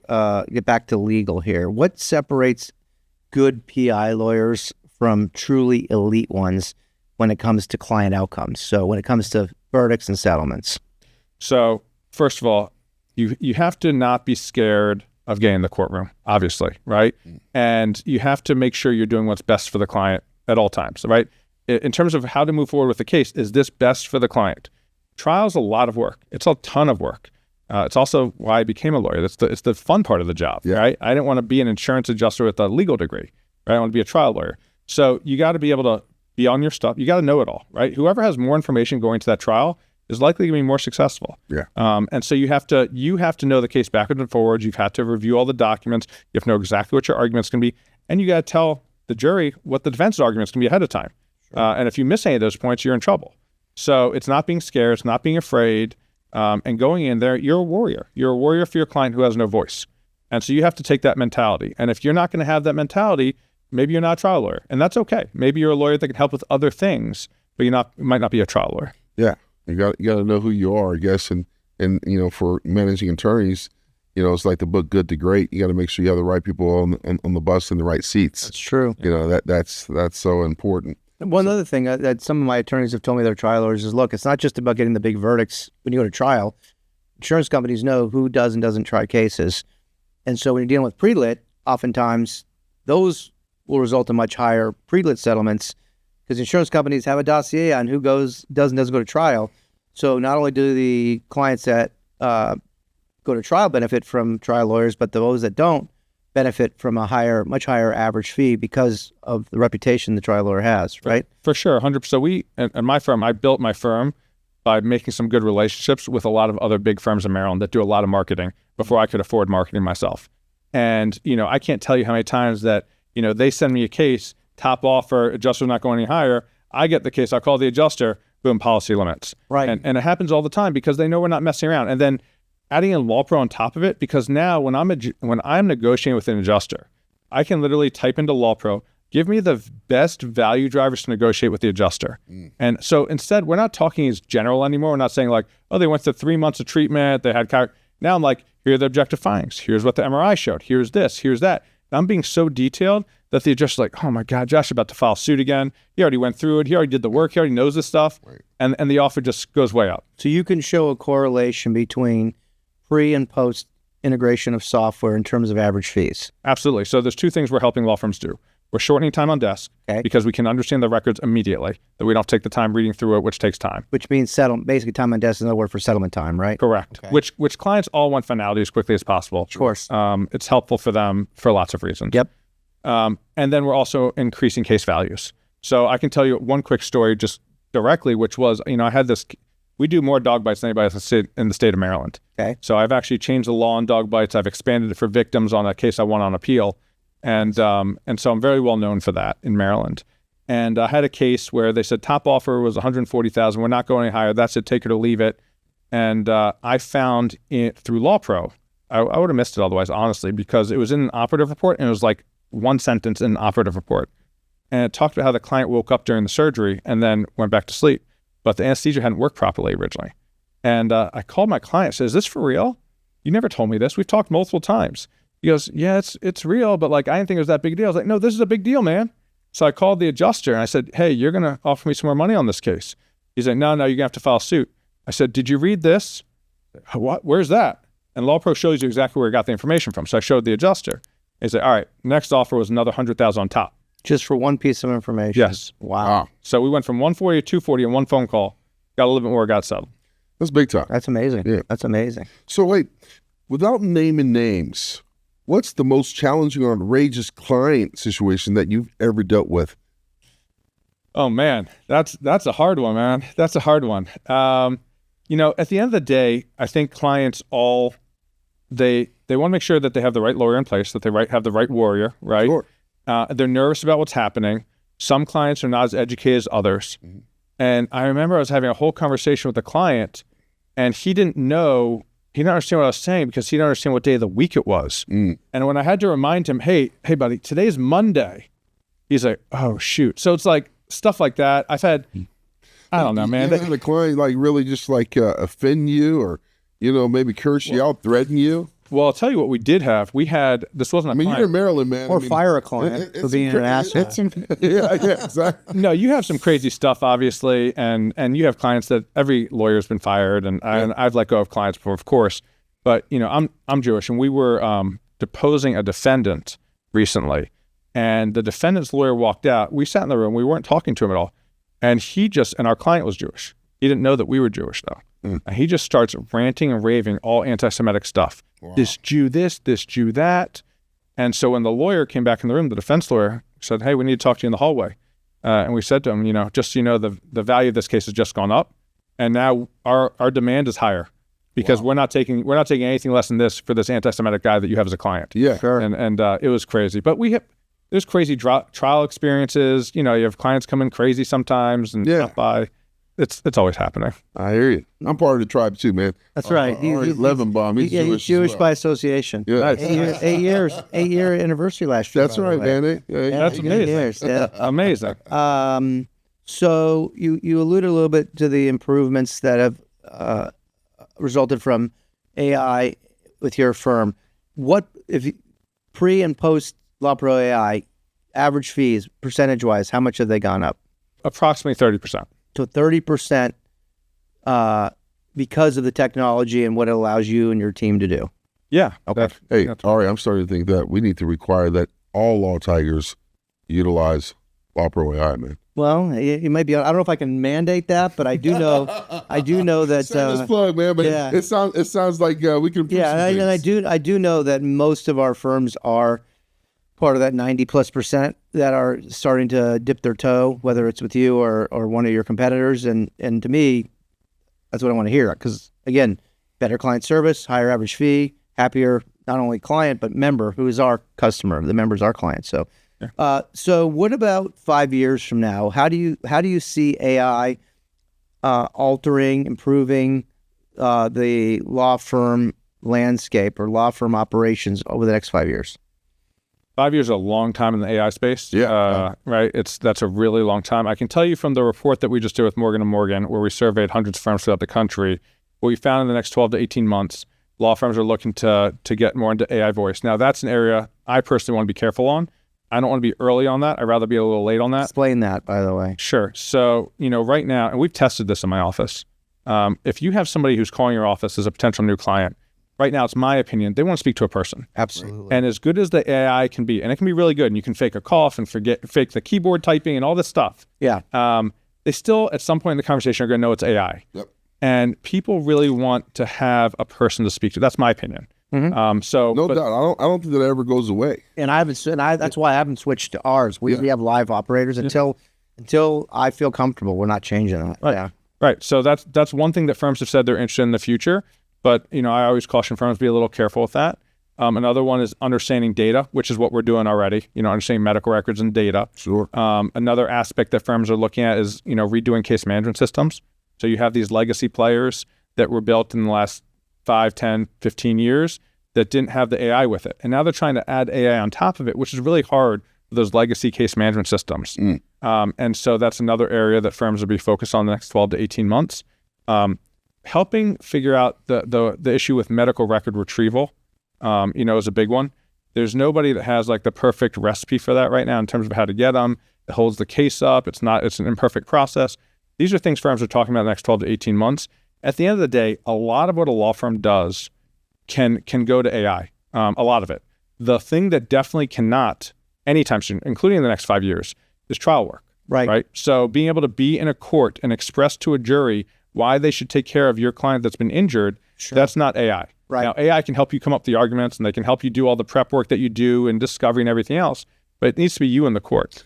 get back to legal here. What separates good PI lawyers from truly elite ones when it comes to client outcomes? So when it comes to verdicts and settlements. So first of all, you have to not be scared of getting in the courtroom, obviously, right? And you have to make sure you're doing what's best for the client at all times, right? In terms of how to move forward with the case, is this best for the client? Trial's a lot of work. It's a ton of work. It's also why I became a lawyer. It's the fun part of the job, right? I didn't want to be an insurance adjuster with a legal degree, right? I want to be a trial lawyer. So you got to be able to be on your stuff. You got to know it all, right? Whoever has more information going to that trial is likely to be more successful. Yeah. And so you have to know the case backwards and forwards. You've had to review all the documents. You have to know exactly what your argument's going to be. And you got to tell the jury what the defense argument's going to be ahead of time. Sure. And if you miss any of those points, you're in trouble. So it's not being scared. It's not being afraid. And going in there, you're a warrior. You're a warrior for your client who has no voice. And so you have to take that mentality. And if you're not going to have that mentality, maybe you're not a trial lawyer. And that's okay. Maybe you're a lawyer that can help with other things, but you might not be a trial lawyer. Yeah. You got to know who you are, I guess, and for managing attorneys, it's like the book Good to Great. You got to make sure you have the right people on the bus in the right seats. That's true. That's so important. One other thing that some of my attorneys have told me they're trial lawyers is, look, it's not just about getting the big verdicts when you go to trial. Insurance companies know who does and doesn't try cases, and so when you're dealing with pre-lit, oftentimes those will result in much higher pre-lit settlements because insurance companies have a dossier on who doesn't go to trial. So not only do the clients that go to trial benefit from trial lawyers, but those that don't benefit from a much higher average fee because of the reputation the trial lawyer has, right? For sure, 100%. We, and my firm, I built my firm by making some good relationships with a lot of other big firms in Maryland that do a lot of marketing before I could afford marketing myself. And, I can't tell you how many times that, they send me a case, top offer, adjuster's not going any higher. I get the case, I call the adjuster, boom, policy limits. Right. And it happens all the time because they know we're not messing around. And then adding in LawPro on top of it, because now when I'm negotiating with an adjuster, I can literally type into LawPro, give me the best value drivers to negotiate with the adjuster. And so instead, we're not talking as general anymore. We're not saying like, oh, they went through 3 months of treatment, they had now I'm like, here are the objective findings. Here's what the MRI showed. Here's this, here's that. And I'm being so detailed that the adjuster's like, oh my God, Josh is about to file suit again. He already went through it. He already did the work. He already knows this stuff. Right. And the offer just goes way up. So you can show a correlation between pre and post integration of software in terms of average fees. Absolutely. So there's two things we're helping law firms do. We're shortening time on desk because we can understand the records immediately, that we don't take the time reading through it, which takes time. Which means basically time on desk is another word for settlement time, right? Correct. Okay. Which clients all want finality as quickly as possible. Of course. It's helpful for them for lots of reasons. Yep. And then we're also increasing case values. So I can tell you one quick story just directly, which was, I had this, we do more dog bites than anybody else in the state of Maryland. Okay. So I've actually changed the law on dog bites. I've expanded it for victims on a case I won on appeal. And so I'm very well known for that in Maryland. And I had a case where they said top offer was $140,000. We're not going any higher. That's it. Take it or leave it. And I found it through LawPro. I would have missed it otherwise, honestly, because it was in an operative report and it was like one sentence in an operative report. And it talked about how the client woke up during the surgery and then went back to sleep, but the anesthesia hadn't worked properly originally. And I called my client and said, is this for real? You never told me this. We've talked multiple times. He goes, yeah, it's real, but like, I didn't think it was that big a deal. I was like, no, this is a big deal, man. So I called the adjuster and I said, hey, you're going to offer me some more money on this case. He's like, no, you're going to have to file suit. I said, did you read this? What? Where's that? And LawPro shows you exactly where he got the information from. So I showed the adjuster. He said, all right, next offer was another $100,000 on top. Just for one piece of information? Yes. Wow. So we went from 140 to 240 in one phone call. Got a little bit more, got settled. That's big time. That's amazing. Yeah. That's amazing. So wait, without naming names, what's the most challenging or outrageous client situation that you've ever dealt with? Oh man, that's a hard one, man. That's a hard one. At the end of the day, I think clients they want to make sure that they have the right lawyer in place, that they have the right warrior, right? Sure. They're nervous about what's happening. Some clients are not as educated as others. Mm-hmm. And I remember I was having a whole conversation with a client and he didn't understand what I was saying because he didn't understand what day of the week it was. Mm. And when I had to remind him, hey buddy, today's Monday, he's like, oh shoot. So it's like stuff like that. I've had, I don't know, man. You had a client like really just like offend you or, maybe curse you out, threaten you? Well, I'll tell you what we did have. We had, this wasn't a client. You're in Maryland, man. Or fire a client for being an asset. Yeah, exactly. No, you have some crazy stuff, obviously, and you have clients that every lawyer's been fired, and I've let go of clients before, of course. But, I'm Jewish, and we were deposing a defendant recently, and the defendant's lawyer walked out. We sat in the room. We weren't talking to him at all. And and our client was Jewish. He didn't know that we were Jewish, though. And he just starts ranting and raving all anti-Semitic stuff. Wow. This Jew this Jew that. And so when the lawyer came back in the room, the defense lawyer said, hey, we need to talk to you in the hallway. And we said to him, just so you know, the value of this case has just gone up. And now our demand is higher because we're not taking anything less than this for this anti-Semitic guy that you have as a client. Yeah. Sure. And it was crazy. But there's crazy trial experiences. You have clients come in crazy sometimes and stop by. It's always happening. I hear you. I'm part of the tribe too, man. That's right. Levenbaum, he's Jewish. He's Jewish well. by association. Yeah. Nice. 8-year anniversary last year. That's right, man. That's amazing. Years, yeah. Amazing. So you alluded a little bit to the improvements that have resulted from AI with your firm. What if pre and post LawProAI average fees percentage-wise? How much have they gone up? Approximately 30%. To 30% because of the technology and what it allows you and your team to do. Yeah. Okay. Hey, Ari, I'm starting to think that we need to require that all law tigers utilize LawProAI, man. Well, you might be. I don't know if I can mandate that, but I do know. I do know that. Shameless plug, man. But yeah. it sounds like we can. Improve some And I things. do know that most of our firms are part of that 90+% that are starting to dip their toe, whether it's with you or one of your competitors. And to me, that's what I want to hear. Because again, better client service, higher average fee, happier not only client but member, who is our customer. The member's our client. So, so what about 5 years from now? How do you see AI altering, improving the law firm landscape or law firm operations over the next 5 years? 5 years is a long time in the AI space. Yeah. Right. That's a really long time. I can tell you from the report that we just did with Morgan & Morgan, where we surveyed hundreds of firms throughout the country, what we found in the next 12 to 18 months, law firms are looking to get more into AI voice. Now, that's an area I personally want to be careful on. I don't want to be early on that. I'd rather be a little late on that. Explain that, by the way. Sure. So, right now, and we've tested this in my office. If you have somebody who's calling your office as a potential new client, right now, it's my opinion, they want to speak to a person. Absolutely. And as good as the AI can be, and it can be really good, and you can fake a cough and fake the keyboard typing and all this stuff. Yeah. They still, at some point in the conversation, are going to know it's AI. Yep. And people really want to have a person to speak to. That's my opinion. So No doubt. I don't think that ever goes away. And that's why I haven't switched to ours. We have live operators until I feel comfortable. We're not changing that. Right. Yeah. Right. So that's one thing that firms have said they're interested in the future. But, I always caution firms to be a little careful with that. Another one is understanding data, which is what we're doing already, understanding medical records and data. Sure. Another aspect that firms are looking at is, redoing case management systems. So you have these legacy players that were built in the last 5, 10, 15 years that didn't have the AI with it. And now they're trying to add AI on top of it, which is really hard for those legacy case management systems. And so that's another area that firms will be focused on the next 12 to 18 months. Helping figure out the issue with medical record retrieval, is a big one. There's nobody that has like the perfect recipe for that right now in terms of how to get them. It holds the case up. It's an imperfect process. These are things firms are talking about in the next 12 to 18 months. At the end of the day, a lot of what a law firm does can go to AI, a lot of it. The thing that definitely cannot anytime soon, including in the next 5 years, is trial work. Right. So being able to be in a court and express to a jury why they should take care of your client that's been injured, that's not AI. Right. Now, AI can help you come up with the arguments and they can help you do all the prep work that you do and discovery and everything else, but it needs to be you in the court.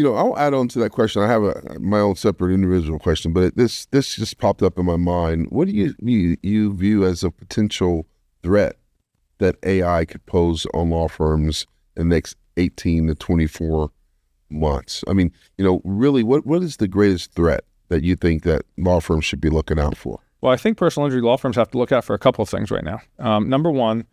I'll add on to that question. I have my own separate individual question, but this just popped up in my mind. What do you view as a potential threat that AI could pose on law firms in the next 18 to 24 months? I mean, really, what is the greatest threat that you think that law firms should be looking out for? Well, I think personal injury law firms have to look out for a couple of things right now. Number one,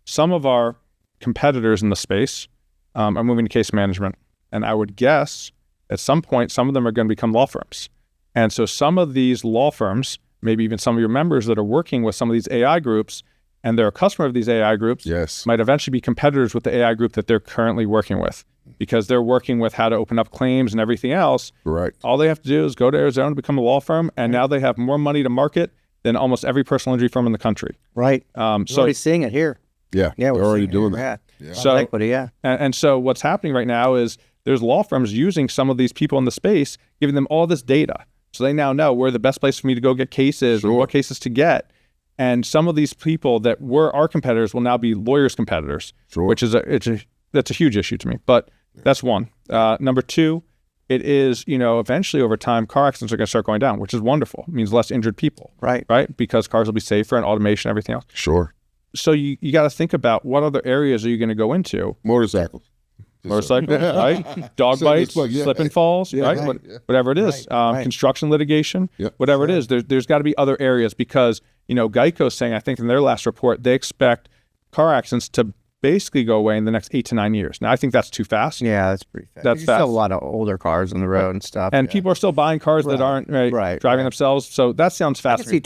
some of our competitors in the space are moving to case management. And I would guess at some point, some of them are going to become law firms. And so some of these law firms, maybe even some of your members that are working with some of these AI groups, and they're a customer of these AI groups, might eventually be competitors with the AI group that they're currently working with, because they're working with how to open up claims and everything else. Right. All they have to do is go to Arizona, become a law firm, and now they have more money to market than almost every personal injury firm in the country. Right. So we're already seeing it here. Yeah, Yeah, they're already doing that. Yeah. So, Equity, yeah. And so what's happening right now is there's law firms using some of these people in the space, giving them all this data. So they now know where the best place for me to go get cases or what cases to get. And some of these people that were our competitors will now be lawyers' competitors, which is that's a huge issue to me. But that's one. Number two, it is, eventually over time, car accidents are going to start going down, which is wonderful. It means less injured people. Right. Because cars will be safer and automation, everything else. Sure. So you got to think about what other areas are you going to go into? Motorcycles. Right? Dog bites, slip and falls, right? Whatever it is. Construction litigation, whatever it is. There's got to be other areas because, Geico's saying, I think in their last report, they expect car accidents to basically go away in the next 8 to 9 years. Now, I think that's too fast. Yeah, that's pretty fast. That's There's still fast. a lot of older cars on the road and stuff. And people are still buying cars that aren't driving themselves. So that sounds I fast. could see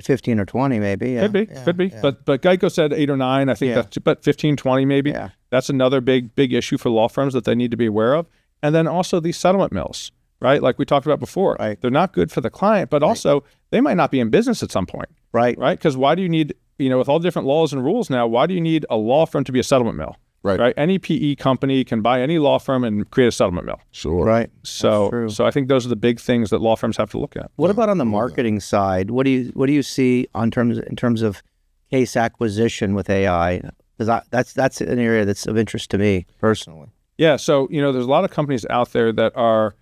15 or 20 maybe. Yeah. Could be. But Geico said 8 or 9. I think that's, but 15, 20 maybe. Yeah. That's another big issue for law firms that they need to be aware of. And then also these settlement mills, right? Like we talked about before. Right. They're not good for the client, but also they might not be in business at some point. Right. Because why do you need, with all the different laws and rules now, why do you need a law firm to be a settlement mill? Right. Any PE company can buy any law firm and create a settlement mill. Sure. Right. So I think those are the big things that law firms have to look at. What about on the marketing side? What do you see in terms of case acquisition with AI? Because that's an area that's of interest to me personally. Yeah. So, there's a lot of companies out there that are,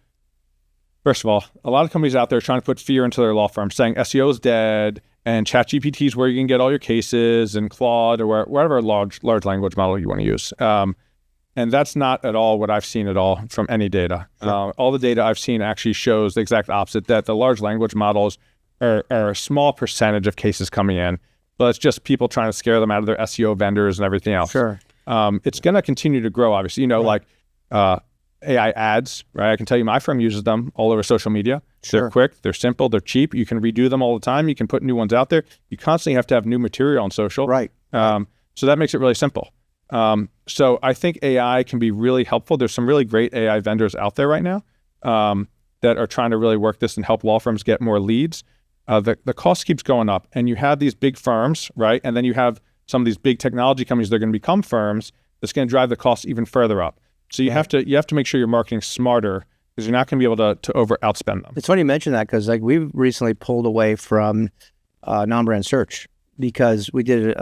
first of all, a lot of companies out there trying to put fear into their law firm, saying SEO is dead and ChatGPT is where you can get all your cases, and Claude or whatever large language model you want to use. And that's not at all what I've seen at all from any data. Sure. All the data I've seen actually shows the exact opposite, that the large language models are a small percentage of cases coming in, but it's just people trying to scare them out of their SEO vendors and everything else. Sure. It's going to continue to grow, obviously. Like AI ads, right? I can tell you my firm uses them all over social media. Sure. They're quick, they're simple, they're cheap. You can redo them all the time. You can put new ones out there. You constantly have to have new material on social. Right. So that makes it really simple. So I think AI can be really helpful. There's some really great AI vendors out there right now that are trying to really work this and help law firms get more leads. The cost keeps going up, and you have these big firms, right? And then you have some of these big technology companies that are going to become firms that's going to drive the cost even further up. So you have to make sure you're marketing smarter, because you're not going to be able to outspend them. It's funny you mention that, because we've recently pulled away from non-brand search, because we did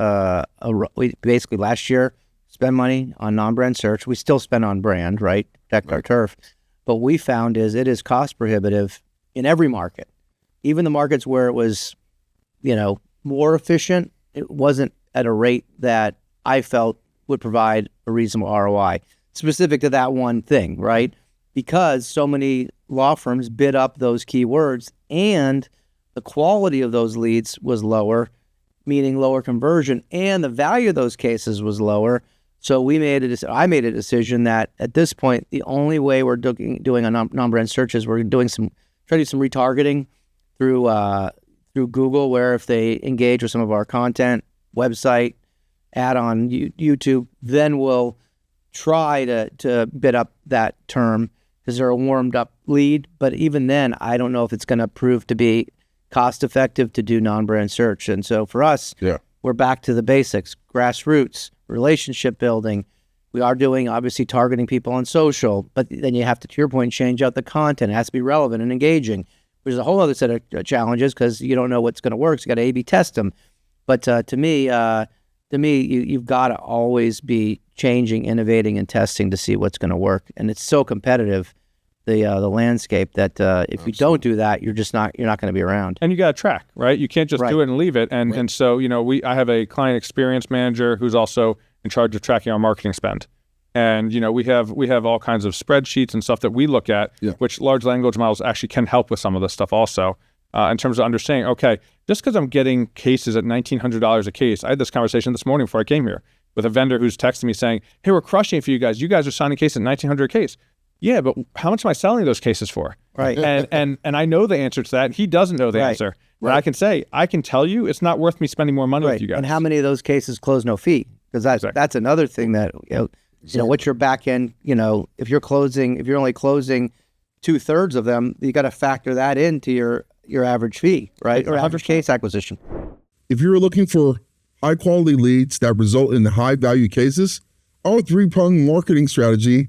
we basically last year spend money on non-brand search. We still spend on brand, right? Protect our turf. But we found it is cost prohibitive in every market. Even the markets where it was, more efficient, it wasn't at a rate that I felt would provide a reasonable ROI specific to that one thing, right? Because so many law firms bid up those keywords, and the quality of those leads was lower, meaning lower conversion, and the value of those cases was lower. So I made a decision that at this point, the only way we're doing a non-brand search is we're trying to do some retargeting through Google, where if they engage with some of our content, website, ad on YouTube, then we'll try to bid up that term, because they're a warmed up lead. But even then, I don't know if it's going to prove to be cost effective to do non-brand search. And so for us, we're back to the basics, grassroots, relationship building. We are doing, obviously, targeting people on social, but then you have to your point, change out the content. It has to be relevant and engaging, which is a whole other set of challenges, because you don't know what's going to work. So you got to A/B test them. But to me, you've got to always be changing, innovating, and testing to see what's going to work. And it's so competitive, the landscape, that if you don't do that, you're not going to be around. And you got to track, right? You can't just do it and leave it. And so I have a client experience manager who's also in charge of tracking our marketing spend. And we have all kinds of spreadsheets and stuff that we look at, which large language models actually can help with some of this stuff also. In terms of understanding, okay, just because I'm getting cases at $1,900 a case, I had this conversation this morning before I came here with a vendor who's texting me saying, hey, we're crushing it for you guys. You guys are signing cases at $1,900 a case. Yeah, but how much am I selling those cases for? Right. And I know the answer to that. He doesn't know the answer. Right. And I can tell you, it's not worth me spending more money with you guys. And how many of those cases close no fee? Because that's another thing that, what's your back end, if you're only closing 2/3 of them, you got to factor that into your average fee, right? Or average case acquisition. If you're looking for high quality leads that result in high value cases, our 3-pronged marketing strategy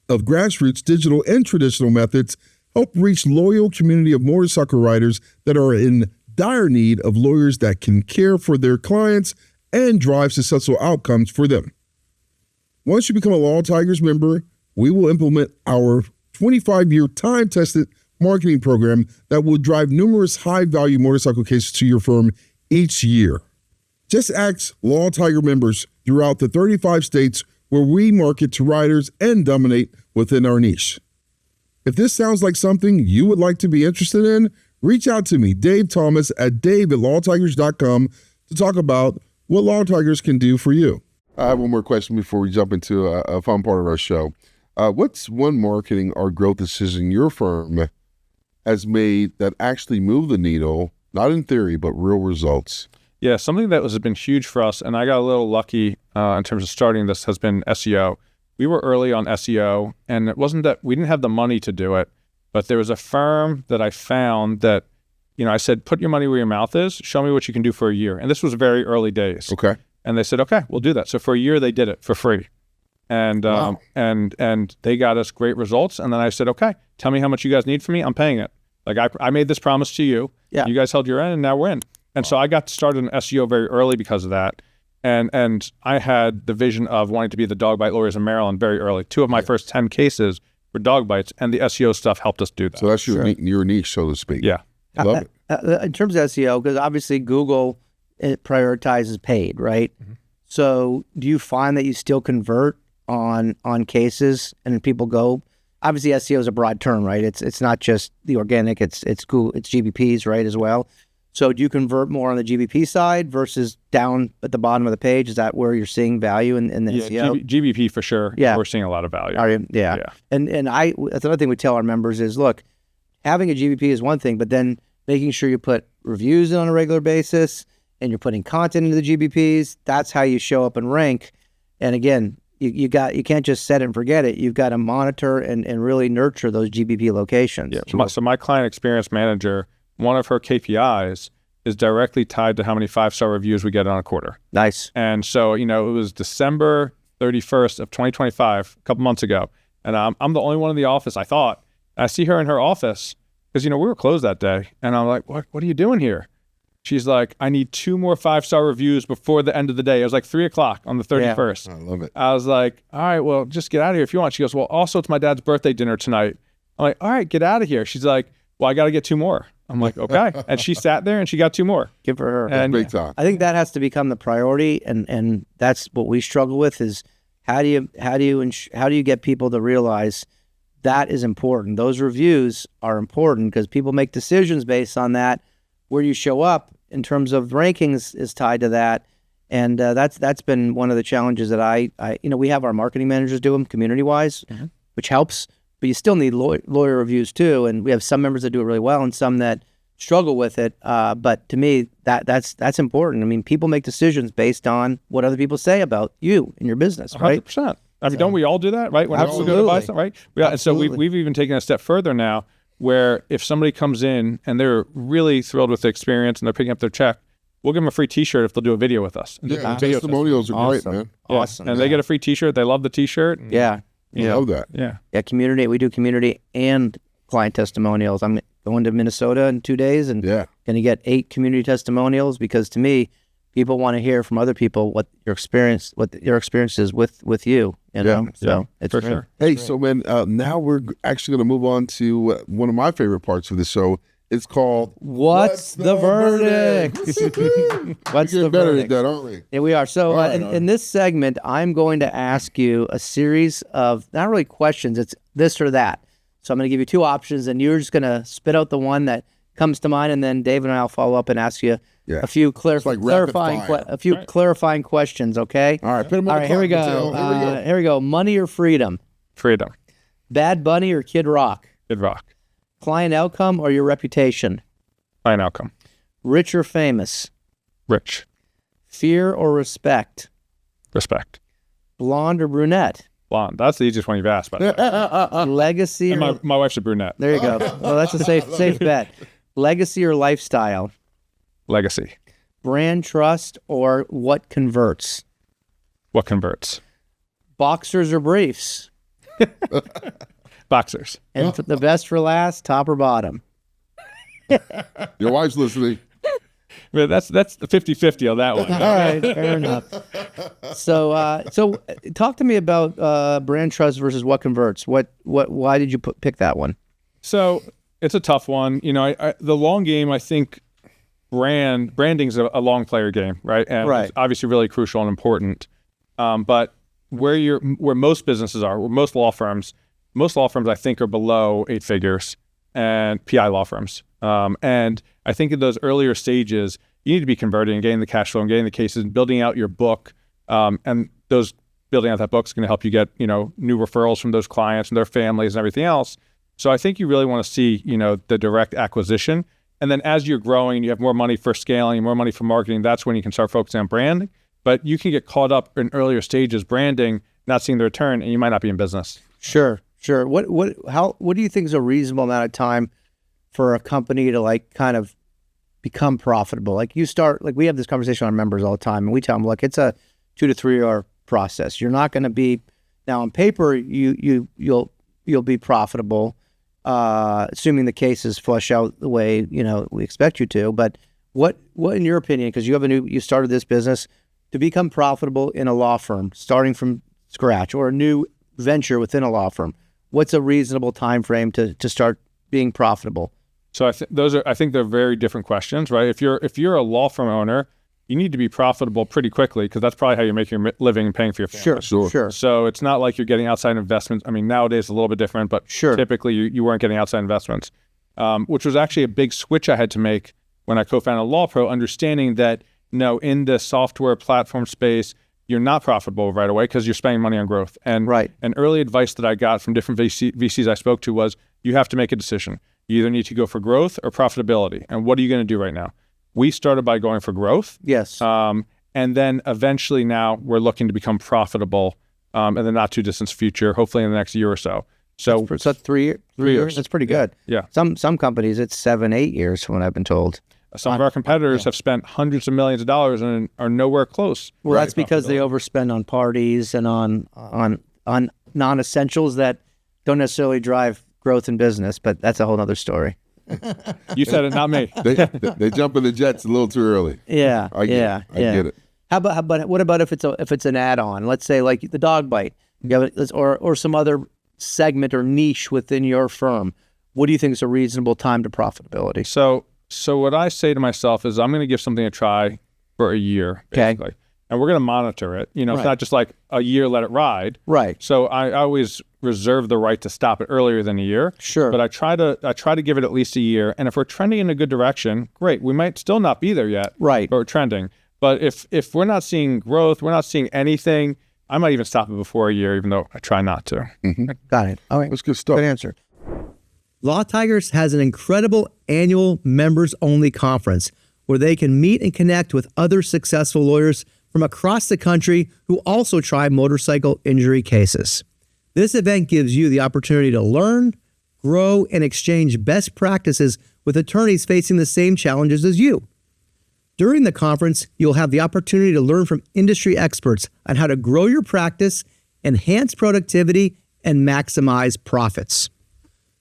of grassroots, digital, and traditional methods help reach loyal community of motorcycle riders that are in dire need of lawyers that can care for their clients and drive successful outcomes for them. Once you become a Law Tigers member, we will implement our 25-year time-tested marketing program that will drive numerous high-value motorcycle cases to your firm each year. Just ask Law Tiger members throughout the 35 states where we market to riders and dominate within our niche. If this sounds like something you would like to be interested in, reach out to me, Dave Thomas, at dave@lawtigers.com, to talk about what Law Tigers can do for you. I have one more question before we jump into a fun part of our show. What's one marketing or growth decision your firm has made that actually moved the needle, not in theory, but real results? Yeah, something that has been huge for us, and I got a little lucky in terms of starting this, has been SEO. We were early on SEO, and it wasn't that we didn't have the money to do it, but there was a firm that I found that, I said, put your money where your mouth is, show me what you can do for a year. And this was very early days. Okay. And they said, okay, we'll do that. So for a year, they did it for free. And Wow. and they got us great results. And then I said, okay, tell me how much you guys need from me. I'm paying it. Like I made this promise to you. Yeah. You guys held your end, and now we're in. And so I got started in SEO very early because of that. And I had the vision of wanting to be the dog bite lawyers in Maryland very early. 2 of my first 10 cases were dog bites, and the SEO stuff helped us do that. So that's your niche, so to speak. Yeah. Love it. In terms of SEO, because obviously Google, it prioritizes paid, right? So do you find that you still convert on cases and people go? Obviously, SEO is a broad term, right? It's not just the organic; it's Google, it's GBPs, right, as well. So do you convert more on the GBP side versus down at the bottom of the page? Is that where you're seeing value in the SEO? GBP for sure. Yeah. We're seeing a lot of value. Are you? Yeah. Yeah. And that's another thing we tell our members is, look, having a GBP is one thing, but then making sure you put reviews in on a regular basis and you're putting content into the GBPs, that's how you show up and rank. And again, you can't just set it and forget it. You've got to monitor and really nurture those GBP locations. Yeah. So my client experience manager, one of her KPIs is directly tied to how many 5-star reviews we get on a quarter. Nice. And so, it was December 31st of 2025, a couple months ago. And I'm the only one in the office, I thought. I see her in her office because, we were closed that day. And I'm like, what are you doing here? She's like, I need 2 more 5-star reviews before the end of the day. It was like 3:00 on the 31st. I love it. I was like, all right, well, just get out of here if you want. She goes, well, also it's my dad's birthday dinner tonight. I'm like, all right, get out of here. She's like, well, I got to get 2 more. I'm like, okay. And she sat there and she got 2 more. Good for her. And Big time. I think that has to become the priority, and that's what we struggle with is how do you get people to realize that is important. Those reviews are important because people make decisions based on that. Where you show up in terms of rankings is tied to that, and that's been one of the challenges that I we have our marketing managers do them community wise, which helps. But you still need lawyer reviews too, and we have some members that do it really well and some that struggle with it. But to me, that's important. I mean, people make decisions based on what other people say about you and your business, right? 100%. I mean, don't we all do that, right? When we go to buy something, right? Yeah. And so we've even taken a step further now, where if somebody comes in and they're really thrilled with the experience and they're picking up their check, we'll give them a free T-shirt if they'll do a video with us. Yeah, testimonials are great, man. Yeah. Awesome. And they get a free T-shirt. They love the T-shirt. Yeah. I love that. Yeah. Yeah, community. We do community and client testimonials. I'm going to Minnesota in 2 days and Yeah. going to get 8 community testimonials because to me, people want to hear from other people what your experience is with you. You know, so it's for great. sure. Hey, so man, now we're actually going to move on to one of my favorite parts of the show. It's called What's the verdict? What's We're the getting better at verdict? that, aren't we? Yeah, we are. So All right, in this segment, I'm going to ask you a series of not really questions. It's this or that. So I'm going to give you 2 options, and you're just going to spit out the one that comes to mind, and then David and I will follow up and ask you a few like rapid fire. clarifying questions. Okay. All right, put them on All the right. Here we clock, go. Mateo. Here we go. Money or freedom? Freedom. Bad Bunny or Kid Rock? Good rock. Client outcome or your reputation? Client outcome. Rich or famous? Rich. Fear or respect? Respect. Blonde or brunette? Blonde. That's the easiest one you've asked. But Legacy or my wife's a brunette. there you go. Well, that's a safe bet. Legacy or lifestyle? Legacy. Brand trust or what converts? What converts? Boxers or briefs? Boxers. And the best for last, top or bottom? Your wife's listening. But that's the 50-50 on that one. All right, fair enough. So talk to me about brand trust versus what converts. Why did you pick that one? So it's a tough one. The long game, I think branding's a long player game, right? And Right. it's obviously really crucial and important. But where most businesses are, where most law firms I think are below 8 figures, and PI law firms. And I think in those earlier stages, you need to be converting and getting the cash flow and getting the cases and building out your book. And building out that book is going to help you get, new referrals from those clients and their families and everything else. So I think you really want to see, the direct acquisition. And then as you're growing, you have more money for scaling, more money for marketing. That's when you can start focusing on branding. But you can get caught up in earlier stages branding, not seeing the return, and you might not be in business. Sure. What do you think is a reasonable amount of time for a company to kind of become profitable? We have this conversation with our members all the time, and we tell them, look, it's a 2 to 3 year process. You're not going to be, Now on paper, you'll be profitable, assuming the cases flush out the way we expect you to. But what in your opinion, because you started this business to become profitable in a law firm, starting from scratch, or a new venture within a law firm, what's a reasonable time frame to start being profitable? So I think they're very different questions, right? If you're a law firm owner, you need to be profitable pretty quickly because that's probably how you're making your living and paying for your family. Sure. So it's not like you're getting outside investments. I mean, nowadays it's a little bit different, but typically you weren't getting outside investments, which was actually a big switch I had to make when I co-founded LawPro, understanding that in the software platform space, you're not profitable right away because you're spending money on growth. And an early advice that I got from different VCs I spoke to was, you have to make a decision. You either need to go for growth or profitability. And what are you going to do right now? We started by going for growth. Yes. And then eventually now we're looking to become profitable in the not too distant future, hopefully in the next year or so. So that's 3 years. That's pretty good. Yeah. Some companies it's 7-8 years from what I've been told. Some of our competitors have spent hundreds of millions of dollars and are nowhere close. Well, that's because they overspend on parties and on non-essentials that don't necessarily drive growth in business, but that's a whole other story. You said it, not me. They jump in the jets a little too early. Yeah, I get it. How about what about if it's an add-on? Let's say like the dog bite, or some other segment or niche within your firm. What do you think is a reasonable time to profitability? So what I say to myself is I'm going to give something a try for a year, basically. Okay. And we're going to monitor it. It's not just like a year, let it ride. Right. So I always reserve the right to stop it earlier than a year. Sure. But I try to give it at least a year. And if we're trending in a good direction, great. We might still not be there yet. Right. But we're trending. But if we're not seeing growth, we're not seeing anything, I might even stop it before a year, even though I try not to. Mm-hmm. Got it. All right. That's good stuff. Good answer. Law Tigers has an incredible annual members-only conference where they can meet and connect with other successful lawyers from across the country who also try motorcycle injury cases. This event gives you the opportunity to learn, grow, and exchange best practices with attorneys facing the same challenges as you. During the conference, you'll have the opportunity to learn from industry experts on how to grow your practice, enhance productivity, and maximize profits.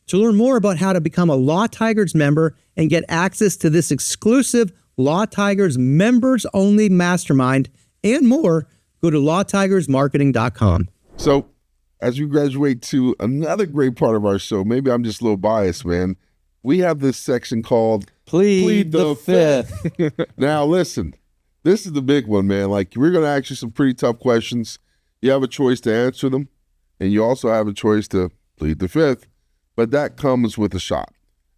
To learn more about how to become a Law Tigers member and get access to this exclusive Law Tigers members-only mastermind and more, go to lawtigersmarketing.com. So as we graduate to another great part of our show, maybe I'm just a little biased, man. We have this section called Plead the Fifth. Now, listen, this is the big one, man. Like, we're going to ask you some pretty tough questions. You have a choice to answer them, and you also have a choice to plead the fifth. But that comes with a shot.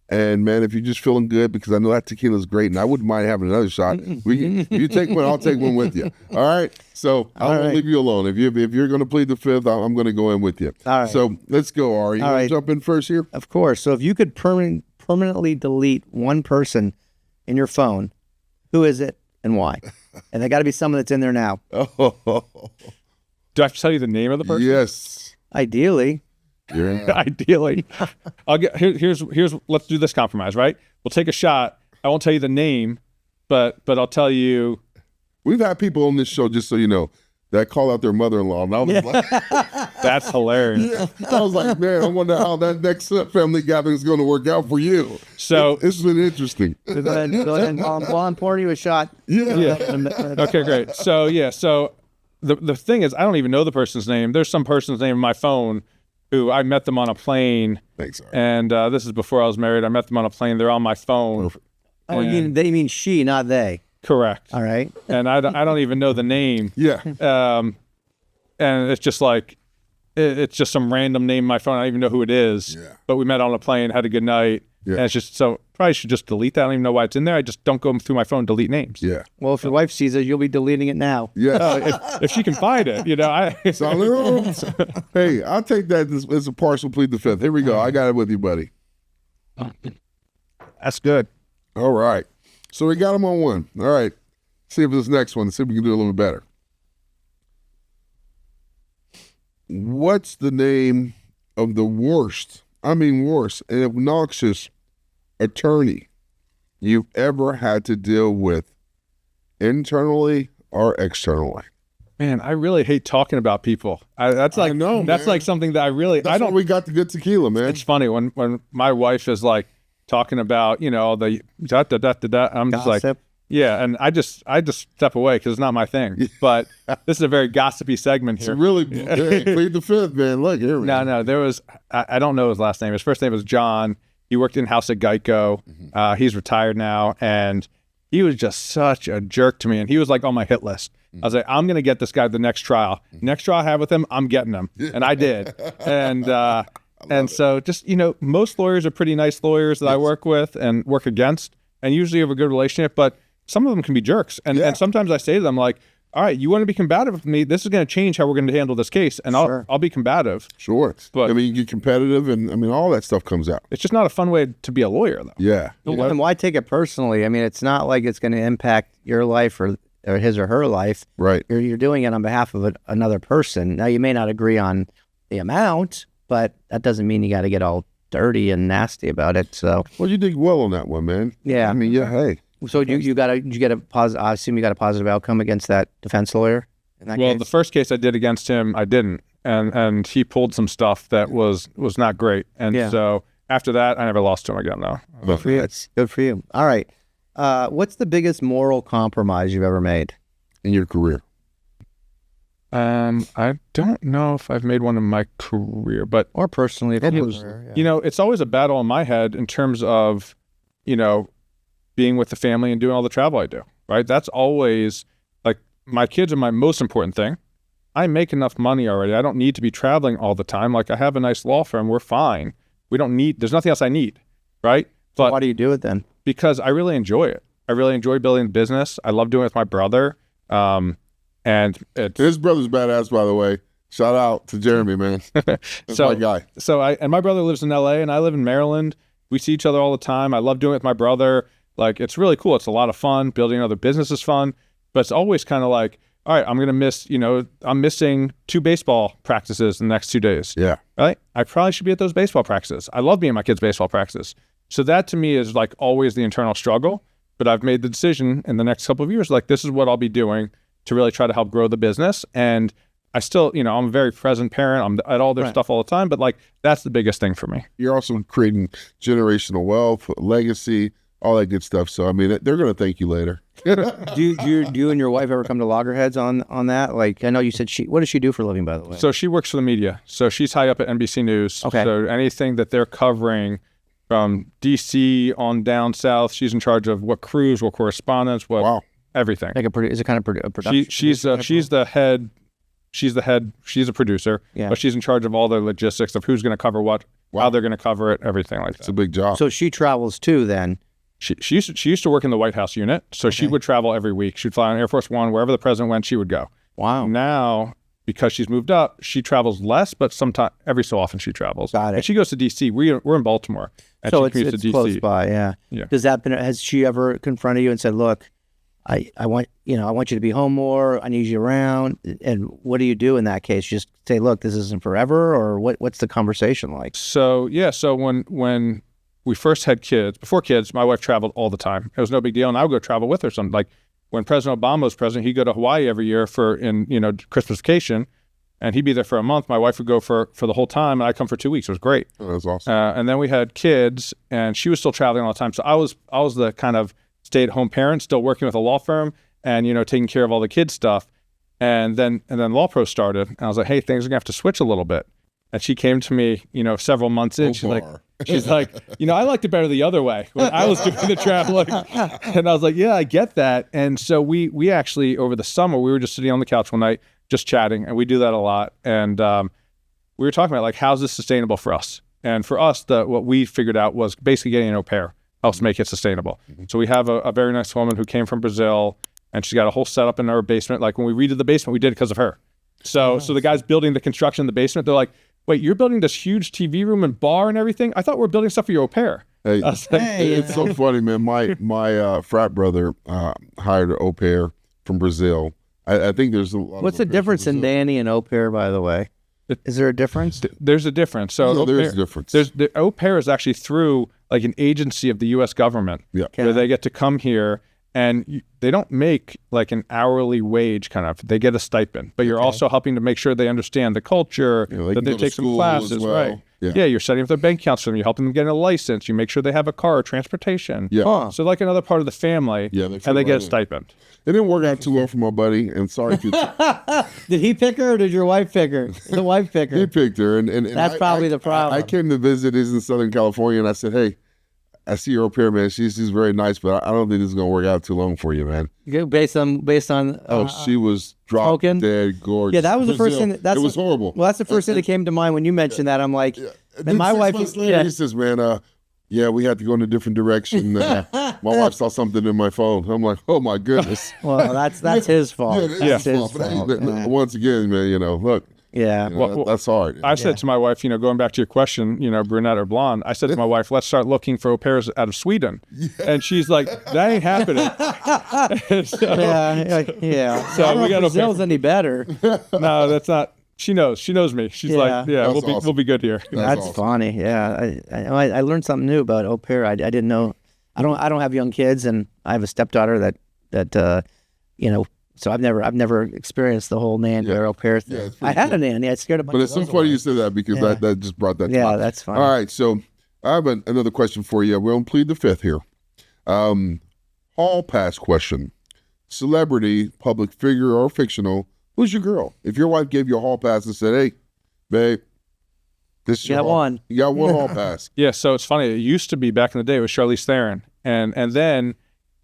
And, man, if you're just feeling good, because I know that tequila is great, and I wouldn't mind having another shot. You take one, I'll take one with you. All right? So I won't leave you alone. If you're going to plead the fifth, I'm going to go in with you. All right. So let's go, Ari. You want to jump in first here? Of course. So if you could permanently delete one person in your phone, who is it and why? And they got to be someone that's in there now. Oh, Do I have to tell you the name of the person? yes. Ideally. Yeah. Ideally. Here's let's do this compromise, right? We'll take a shot. I won't tell you the name, but I'll tell you. We've had people on this show, just so you know, that call out their mother-in-law. And I was like, That's hilarious. I was like, man, I wonder how that next family gathering is going to work out for you. So This has been interesting. Go ahead. While I'm pouring you a shot. Yeah. okay, great. So the thing is, I don't even know the person's name. There's some person's name in my phone who I met them on a plane. Thanks, Ari. And this is before I was married. I met them on a plane. They're on my phone. Oh, they mean she, not they. Correct. All right. And I don't even know the name. Yeah. And it's just like, it's just some random name in my phone. I don't even know who it is. Yeah. But we met on a plane, had a good night. Yeah. And it's just, so probably should just delete that. I don't even know why it's in there. I just don't go through my phone and delete names. Yeah. Well, if your wife sees it, you'll be deleting it now. Yeah. If she can find it, Hey, I'll take that as a partial plead the fifth. Here we go. I got it with you, buddy. That's good. All right. So we got him on one. All right. See if this next one, see if we can do a little bit better. What's the name of the worst and obnoxious attorney you've ever had to deal with, internally or externally? Man, I really hate talking about people. That's like know, that's man. like something that I really That's why we got the good tequila, man. It's funny when my wife is like talking about, you know, the da da da da da. I'm just like, Gossip. yeah, and I just step away because it's not my thing. But this is a very gossipy segment It's here. really hey, plead the fifth, man. Look here, man. No, there was I don't know his last name. His first name was John. He worked in house at Geico. He's retired now, and he was just such a jerk to me. And he was like on my hit list. I was like, I'm gonna get this guy the next trial. Next trial I have with him, I'm getting him, and I did. And so just, you know, most lawyers are pretty nice lawyers that I work with and work against, and usually have a good relationship. But some of them can be jerks, and sometimes I say to them like, all right, you want to be combative with me? This is going to change how we're going to handle this case, and I'll be combative. Sure. But I mean, you get competitive, and I mean, all that stuff comes out. it's just not a fun way to be a lawyer, though. Yeah. And why take it personally? I mean, it's not like it's going to impact your life or his or her life. Right. You're doing it on behalf of another person. Now, you may not agree on the amount, but that doesn't mean you got to get all dirty and nasty about it. So, Well, you did well on that one, man. Yeah. I mean, yeah. Hey. so did you get a positive? I assume you got a positive outcome against that defense lawyer in that Well, case? the first case I did against him, I didn't, and he pulled some stuff that was not great, and Yeah. so after that, I never lost to him again, though. Good for you. It's good for you. All right. What's the biggest moral compromise you've ever made? In your career. I don't know if I've made one in my career, but Or personally? you know, it's always a battle in my head in terms of, you know, being with the family and doing all the travel I do, right? That's always like my kids are my most important thing. I make enough money already. I don't need to be traveling all the time. Like I have a nice law firm. We're fine. There's nothing else I need, right? But Why do you do it then? because I really enjoy it. I really enjoy building business. I love doing it with my brother. And it's His brother's badass, by the way. Shout out to Jeremy, man. That's So- my guy. So and my brother lives in LA and I live in Maryland. We see each other all the time. I love doing it with my brother. Like it's really cool. It's a lot of fun. Building another business is fun, but it's always kind of like, all right, I'm going to miss, you know, I'm missing 2 baseball practices in the next 2 days. Yeah. Right? I probably should be at those baseball practices. I love being at my kids' baseball practice. So that to me is like always the internal struggle, but I've made the decision in the next couple of years, like this is what I'll be doing to really try to help grow the business. And I still, you know, I'm a very present parent. I'm at all their stuff all the time, but like that's the biggest thing for me. You're also creating generational wealth, legacy, all that good stuff. So, I mean, they're going to thank you later. Do you and your wife ever come to loggerheads on that? Like, I know you said what does she do for a living, by the way? So she works for the media. So she's high up at NBC News. Okay. So anything that they're covering from DC on down south, she's in charge of what crews, what correspondence, what Wow. everything. Like is it kind of a production? She's the head. She's a producer, Yeah. but she's in charge of all the logistics of who's going to cover what, how they're going to cover it, everything like It's a that. big job. So she travels too then. She used to work in the White House unit, so she would travel every week. She'd fly on Air Force One, wherever the president went, she would go. Wow. Now, because she's moved up, she travels less, but sometimes every so often she travels. Got it. And she goes to DC. We're in Baltimore, and So she commutes it's to DC. close by, yeah. Yeah. Has she ever confronted you and said, "Look, I want you to be home more. I need you around." And what do you do in that case? Just say, "Look, this isn't forever," or what's the conversation like? So yeah, so when we first had kids, before kids, my wife traveled all the time. It was no big deal, and I would go travel with her. Some like when President Obama was president, he'd go to Hawaii every year for Christmas vacation, and he'd be there for a month. My wife would go for the whole time, and I'd come for 2 weeks. It was great. Oh, that's awesome. And then we had kids, and she was still traveling all the time. So I was the kind of stay-at-home parent, still working with a law firm, and taking care of all the kids stuff. And then LawPro started, and I was like, hey, things are gonna have to switch a little bit. And she came to me, several months in. She's like, I liked it better the other way when I was doing the traveling. And I was like, yeah, I get that. And so we actually over the summer we were just sitting on the couch one night, just chatting, and we do that a lot. And we were talking about like, how's this sustainable for us? And for us, what we figured out was basically getting an au pair helps make it sustainable. So we have a very nice woman who came from Brazil, and she's got a whole setup in our basement. Like when we redid the basement, we did it because of her. So the guys building the construction in the basement, they're like, wait, you're building this huge TV room and bar and everything? I thought we were building stuff for your au pair. Hey, I was like, it's so funny, man. My frat brother hired an au pair from Brazil. I think there's a lot. What's the difference in nanny and au pair, by the way? Is there a difference? There's a difference. So No, au there pair- is a difference. The au pair is actually through like an agency of the U.S. government, Yeah. where they get to come here and they don't make like an hourly wage kind of. They get a stipend, but you're also helping to make sure they understand the culture, You know, they that can they go to take some school as classes, well. right? Yeah. You're setting up their bank accounts for them. You're helping them get a license. You make sure they have a car or transportation. Yeah. Huh. So like another part of the family, Yeah, they fit and they get right a in. stipend. It didn't work out too well for my buddy, and sorry if you Did he pick her or did your wife pick her? The wife picked he her. picked her, and That's probably the problem. I came to visit. He's in Southern California, and I said, "Hey, I see your au pair, man. She's very nice, but I don't think this is gonna work out too long for you, man." Good, based on. Oh, she was drop smoking? dead gorgeous. Yeah, that was the first Brazil. thing. That's it was horrible. Well, that's the first thing that came to mind when you mentioned that. I'm like, And and then my 6 wife months is. later, Yeah. he says, "Man, yeah, we had to go in a different direction. My wife saw something in my phone." I'm like, "Oh my goodness." Well, that's his fault. Yeah, That's his his fault. fault. But hey, once again, man, look, Yeah. that's hard. I said to my wife, going back to your question, brunette or blonde, I said to my wife, let's start looking for au pairs out of Sweden. And she's like, that ain't happening. So, Yeah. So I don't we know got if Brazil's any better. no, that's not. She knows. She knows me. She's like, yeah, That's we'll be good here. That's awesome. funny. Yeah. I learned something new about au pair. I didn't know. I don't have young kids, and I have a stepdaughter that so I've never experienced the whole nanny or au pair thing. it's I pretty had a nanny. I scared a bunch But of it's so those funny away. you said that because that just brought that to Yeah, mind. that's fine. All right, so I have another question for you. We'll plead the fifth here. Hall pass question. Celebrity, public figure, or fictional, who's your girl? If your wife gave you a hall pass and said, "Hey, babe, this is You your got hall- one." You got one hall pass. Yeah, so it's funny. It used to be back in the day with Charlize Theron. And then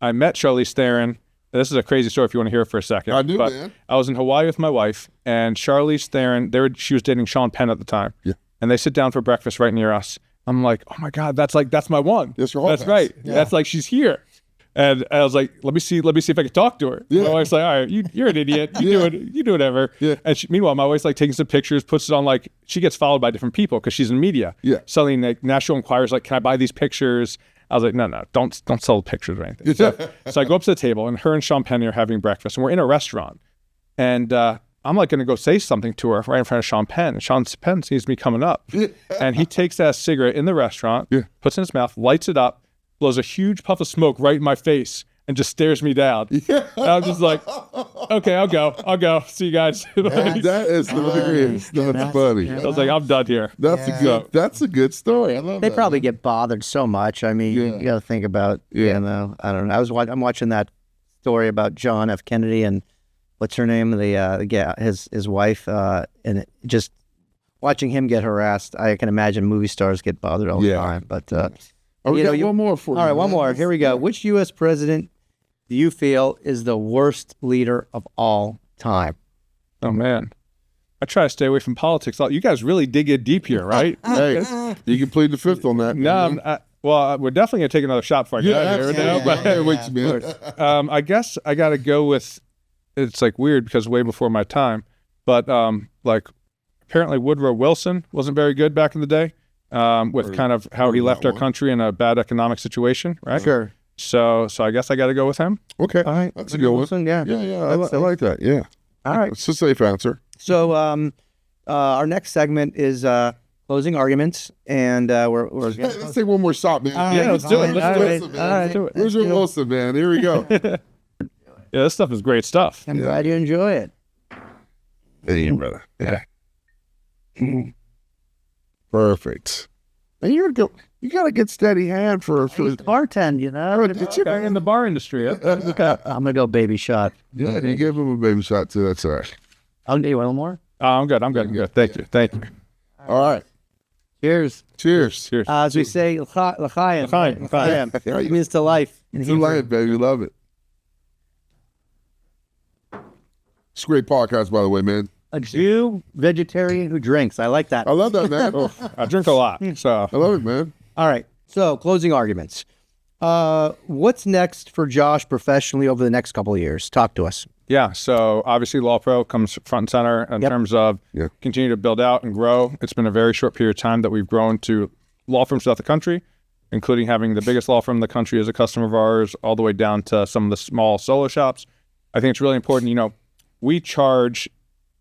I met Charlize Theron. This is a crazy story if you want to hear it for a second. I do, but man. I was in Hawaii with my wife, and Charlize Theron, she was dating Sean Penn at the time. Yeah. And they sit down for breakfast right near us. I'm like, oh my God, that's my one. That's your hall That's pass. right. Yeah. That's like, she's here. And I was like, let me see if I can talk to her. Yeah. My wife's like, all right, you're an idiot. You do whatever. Yeah. And meanwhile, my wife's like taking some pictures, puts it on she gets followed by different people because she's in media. Yeah. Selling National Enquirer's like, can I buy these pictures? I was like, no, don't sell the pictures or anything. So I go up to the table, and her and Sean Penn are having breakfast, and we're in a restaurant. And I'm like going to go say something to her right in front of Sean Penn. And Sean Penn sees me coming up, and he takes that cigarette in the restaurant, puts it in his mouth, lights it up, blows a huge puff of smoke right in my face, and just stares me down. And I'm just like, okay, I'll go. See you guys. That is hilarious. That's funny. I was like, I'm done here. That's a good story. I love They that. probably get bothered so much. I mean, you got to think about. Yeah. I don't know. I'm watching that story about John F. Kennedy and what's her name, his wife, and just watching him get harassed. I can imagine movie stars get bothered all the time. But We got one more for you. all right, one man. more. Here we go. Which U.S. president do you feel is the worst leader of all time? Oh man, I try to stay away from politics. You guys really dig in deep here, right? Hey, you can plead the fifth on that. No, we're definitely gonna take another shot before I get out of here. No, but Wait a minute. I guess I got to go with. It's like weird because way before my time, but apparently Woodrow Wilson wasn't very good back in the day, with kind of how he left our country in a bad economic situation, right? Sure. So I guess I got to go with him. Okay, All right. that's a good one. Wilson, yeah. Yeah, I like that. Yeah, All right. it's a safe answer. So our next segment is closing arguments, and we're Hey, let's take one more shot, man. Yeah, let's do it. Let's do it. All right. do it. Where's your Wilson, man? Here we go. Yeah, this stuff is great stuff. I'm glad you enjoy it. Hey, brother. Yeah. Perfect. And you got a good steady hand for Bartend, you know. Guy in the bar industry. I'm gonna go baby shot. Yeah, you gave him a baby shot too. That's all right. I'll do you one more. Oh, I'm good. I'm good. Thank you. All right. Cheers. Cheers. Cheers. As we say, l'chaim. L'chaim. Yeah, It means to life. in Too Hebrew. late, baby. Love it. It's a great podcast, by the way, man. A Jew vegetarian who drinks. I like that. I love that, man. I drink a lot, so I love it, man. All right. So closing arguments. What's next for Josh professionally over the next couple of years? Talk to us. yeah. So obviously, LawPro comes front and center in terms of continue to build out and grow. It's been a very short period of time that we've grown to law firms throughout the country, including having the biggest law firm in the country as a customer of ours, all the way down to some of the small solo shops. I think it's really important. We charge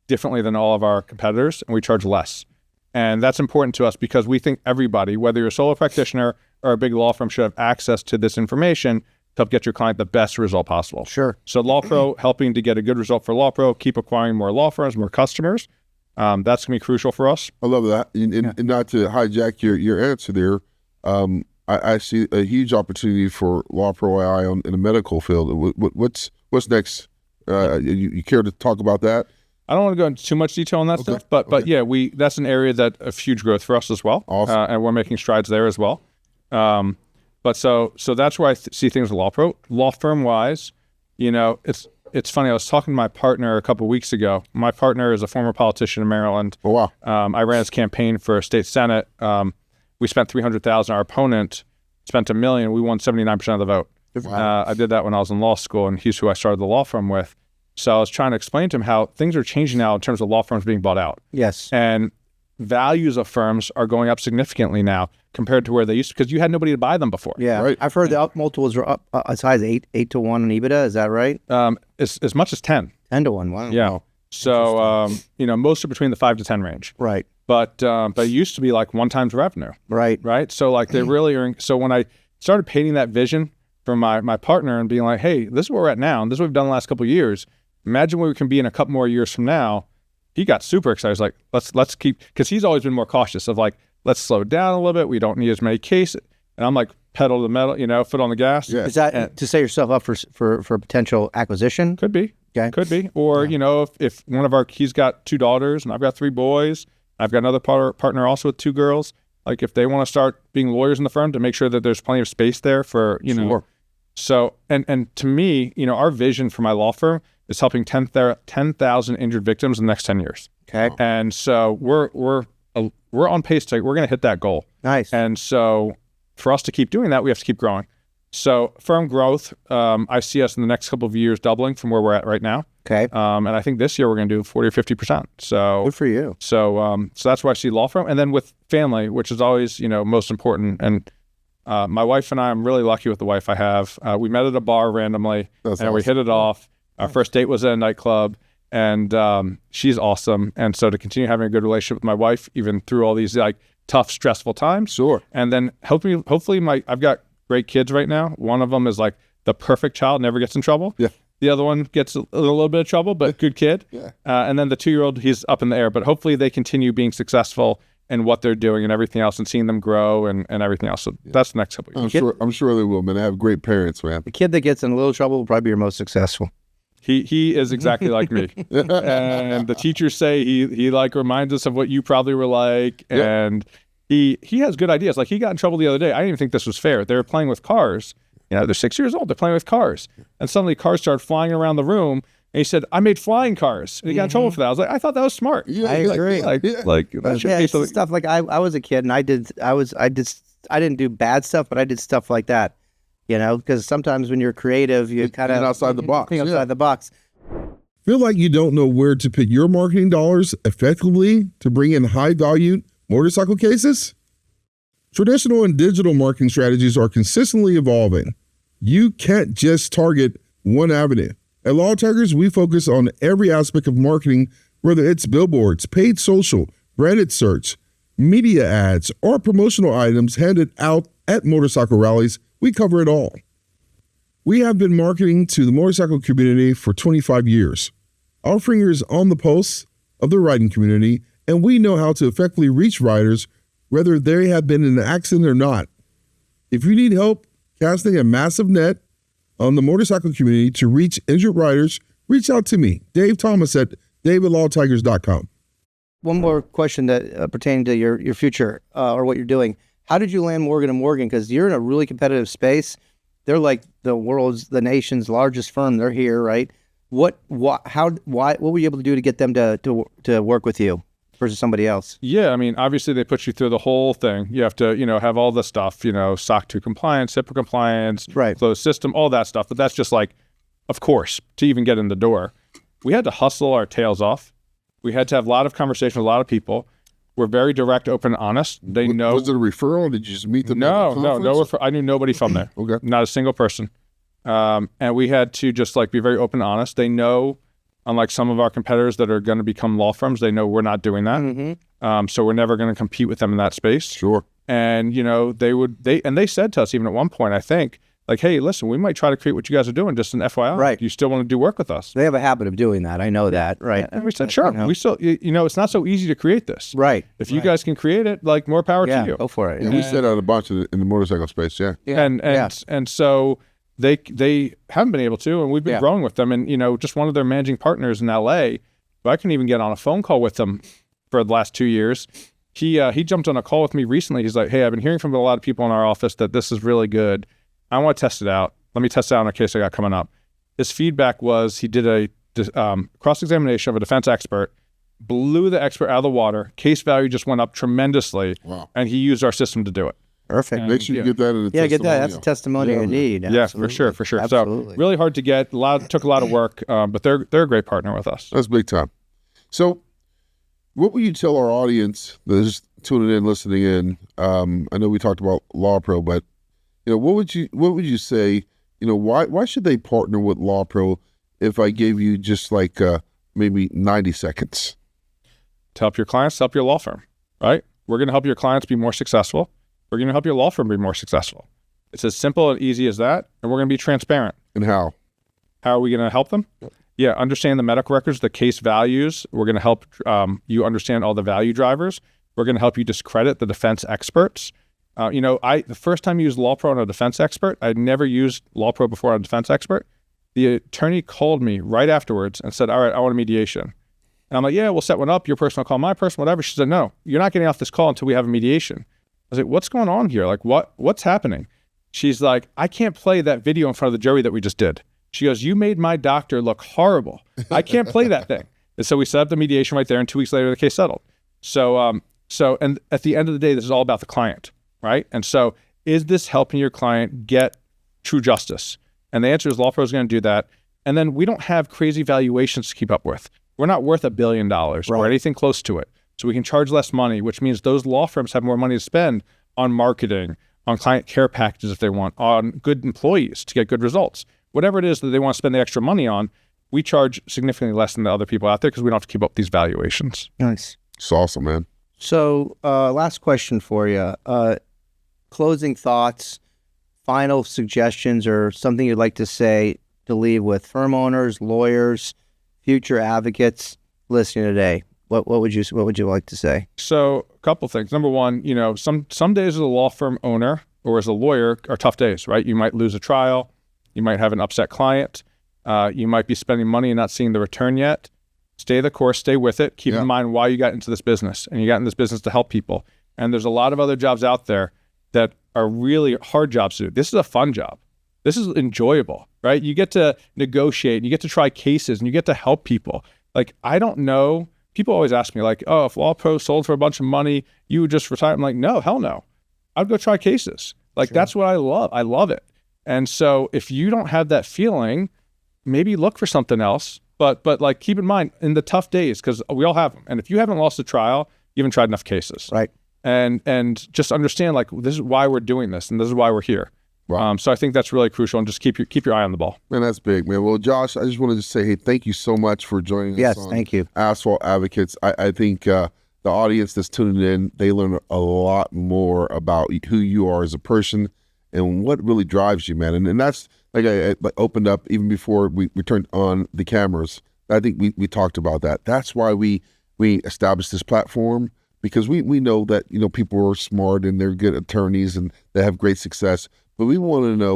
differently than all of our competitors, and we charge less. And that's important to us because we think everybody, whether you're a solo practitioner or a big law firm, should have access to this information help get your client the best result possible. Sure. So LawPro helping to get a good result for LawPro, keep acquiring more law firms, more customers. That's going to be crucial for us. I love that. And not to hijack your answer there, I see a huge opportunity for LawProAI in the medical field. What's next? You care to talk about that? I don't want to go into too much detail on that stuff, but yeah, that's an area that of huge growth for us as well. Awesome. And we're making strides there as well. But so that's where I see things with LawPro. Law firm wise, it's funny. I was talking to my partner a couple of weeks ago. My partner is a former politician in Maryland. Oh, wow. I ran his campaign for state senate. We spent $300,000. Our opponent spent $1 million. We won 79% of the vote. Wow. I did that when I was in law school, and he's who I started the law firm with. So I was trying to explain to him how things are changing now in terms of law firms being bought out. Yes. And values of firms are going up significantly now compared to where they used to, because you had nobody to buy them before. Yeah. Right. I've heard the up multiples are up as high as 8 to 1 on EBITDA. Is that right? As much as 10. 10 to 1. Wow. Yeah. So, most are between the 5 to 10 range. Right. But it used to be like 1 times revenue, Right. right? So like they really are. So when I started painting that vision for my partner and being like, hey, this is where we're at now, and this is what we've done the last couple of years. Imagine where we can be in a couple more years from now. He got super excited. He's like, let's keep, because he's always been more cautious of like, let's slow down a little bit. We don't need as many cases. And I'm like, pedal to the metal, foot on the gas. Yeah. Is that to set yourself up for potential acquisition? Could be. Okay. Could be. Or, if one of he's got 2 daughters and I've got 3 boys, I've got another partner also with 2 girls. Like if they want to start being lawyers in the firm, to make sure that there's plenty of space there for, Sure. So, and to me, our vision for my law firm is helping 10,000 injured victims in the next 10 years. Okay. And so we're on pace we're going to hit that goal. Nice. And so for us to keep doing that, we have to keep growing. So firm growth, I see us in the next couple of years doubling from where we're at right now. Okay. And I think this year we're going to do 40 or 50%. So Good for you. so that's why I see law firm. And then with family, which is always, most important. And my wife and I'm really lucky with the wife I have. We met at a bar randomly. That's and we awesome. hit it off. Our first date was at a nightclub, and she's awesome. And so to continue having a good relationship with my wife, even through all these like tough, stressful times. Sure. And then hopefully I've got great kids right now. One of them is like the perfect child, never gets in trouble. Yeah. The other one gets a little bit of trouble, but good kid. Yeah. And then the 2-year-old, he's up in the air. But hopefully they continue being successful in what they're doing and everything else, and seeing them grow and everything else. So that's the next couple of years. I'm sure they will, man. They have great parents, man. The kid that gets in a little trouble will probably be your most successful. He is exactly like me. And the teachers say he like reminds us of what you probably were like. Yeah. And he has good ideas. Like he got in trouble the other day. I didn't even think this was fair. They were playing with cars. They're 6 years old. They're playing with cars. And suddenly cars started flying around the room. And he said, I made flying cars. And he got in trouble for that. I was like, I thought that was smart. Yeah, I agree. Like that should Yeah, be it's something. stuff like I was a kid and I didn't do bad stuff, but I did stuff like that. Because sometimes when you're creative, you kind of Think outside the box, Think outside yeah. the box. Feel like you don't know where to put your marketing dollars effectively to bring in high-value motorcycle cases? Traditional and digital marketing strategies are consistently evolving. You can't just target one avenue. At Law Tigers, we focus on every aspect of marketing, whether it's billboards, paid social, branded search, media ads, or promotional items handed out at motorcycle rallies. We cover it all. We have been marketing to the motorcycle community for 25 years. Our finger is on the pulse of the riding community, and we know how to effectively reach riders, whether they have been in an accident or not. If you need help casting a massive net on the motorcycle community to reach injured riders, reach out to me, Dave Thomas at davidlawtigers.com. One more question that pertaining to your future or what you're doing. How did you land Morgan & Morgan? Because you're in a really competitive space. They're like the nation's largest firm. They're here, right? What were you able to do to get them to work with you versus somebody else? Yeah, I mean, obviously they put you through the whole thing. You have to, have all the stuff, SOC 2 compliance, HIPAA compliance, Right. closed system, all that stuff. But that's just like, of course, to even get in the door. We had to hustle our tails off. We had to have a lot of conversation with a lot of people. We're very direct, open, and honest. They know. Was it a referral? Did you just meet them? at No. the conference? I knew nobody from there. Okay. Not a single person. And we had to just like be very open and honest. They know, unlike some of our competitors that are going to become law firms, they know we're not doing that. Mm-hmm. So we're never going to compete with them in that space. Sure. And they said to us even at one point, I think, like, hey, listen, we might try to create what you guys are doing, just an FYI. Right. Do you still want to do work with us? They have a habit of doing that. I know that. Right. And we said, sure. We still, it's not so easy to create this. Right. If you guys can create it, like, more power to you. Go for it. Yeah, we said that a bunch in the motorcycle space. Yeah. And so they haven't been able to, and we've been growing with them. And, just one of their managing partners in LA, who I couldn't even get on a phone call with them for the last 2 years. He jumped on a call with me recently. He's like, hey, I've been hearing from a lot of people in our office that this is really good. I want to test it out. Let me test it out in a case I got coming up. His feedback was he did a cross-examination of a defense expert, blew the expert out of the water. Case value just went up tremendously. Wow. And he used our system to do it. Perfect. Make sure you get that in the testimonial. Get that. That's a testimonial you need. Yeah, for sure. Absolutely. So really hard to get. Took a lot of work, but they're a great partner with us. That's big time. So what would you tell our audience that's tuning in, listening in? I know we talked about LawPro, but what would you say? Why should they partner with LawPro? If I gave you just like maybe 90 seconds to help your clients, to help your law firm, right? We're going to help your clients be more successful. We're going to help your law firm be more successful. It's as simple and easy as that, and we're going to be transparent. And how? How are we going to help them? Yeah, understand the medical records, the case values. We're going to help you understand all the value drivers. We're going to help you discredit the defense experts. The first time I used LawPro on a defense expert, I'd never used LawPro before on a defense expert. The attorney called me right afterwards and said, all right, I want a mediation. And I'm like, yeah, we'll set one up. Your person will call my person, whatever. She said, no, you're not getting off this call until we have a mediation. I was like, what's going on here? Like, what's happening? She's like, I can't play that video in front of the jury that we just did. She goes, you made my doctor look horrible. I can't play that thing. And so we set up the mediation right there, and 2 weeks later, the case settled. So and at the end of the day, this is all about the client, right? And so is this helping your client get true justice? And the answer is LawPro is going to do that. And then we don't have crazy valuations to keep up with. We're not worth $1 billion or anything close to it. So we can charge less money, which means those law firms have more money to spend on marketing, on client care packages if they want, on good employees to get good results. Whatever it is that they want to spend the extra money on, we charge significantly less than the other people out there because we don't have to keep up these valuations. Nice. It's awesome, man. So last question for you. Closing thoughts, final suggestions, or something you'd like to say to leave with firm owners, lawyers, future advocates listening today. What would you like to say? So a couple things. Number one, some days as a law firm owner or as a lawyer are tough days, right? You might lose a trial. You might have an upset client. You might be spending money and not seeing the return yet. Stay the course, stay with it. Keep in mind why you got into this business, and you got in this business to help people. And there's a lot of other jobs out there that are really hard jobs to do. This is a fun job. This is enjoyable, right? You get to negotiate, and you get to try cases, and you get to help people. Like, I don't know. People always ask me, like, oh, if LawPro sold for a bunch of money, you would just retire. I'm like, no, hell no. I'd go try cases. Like, that's what I love. I love it. And so if you don't have that feeling, maybe look for something else. But like, keep in mind, in the tough days, because we all have them. And if you haven't lost a trial, you haven't tried enough cases. Right. And just understand, like, this is why we're doing this, and this is why we're here. Wow. So I think that's really crucial, and just keep your eye on the ball. Man, that's big, man. Well, Josh, I just wanted to say, hey, thank you so much for joining us. Yes, thank you. Asphalt Advocates. I think the audience that's tuning in, they learn a lot more about who you are as a person and what really drives you, man. And that's, like I opened up even before we turned on the cameras. I think we talked about that. That's why we established this platform, because we know that, people are smart and they're good attorneys and they have great success. But we want to know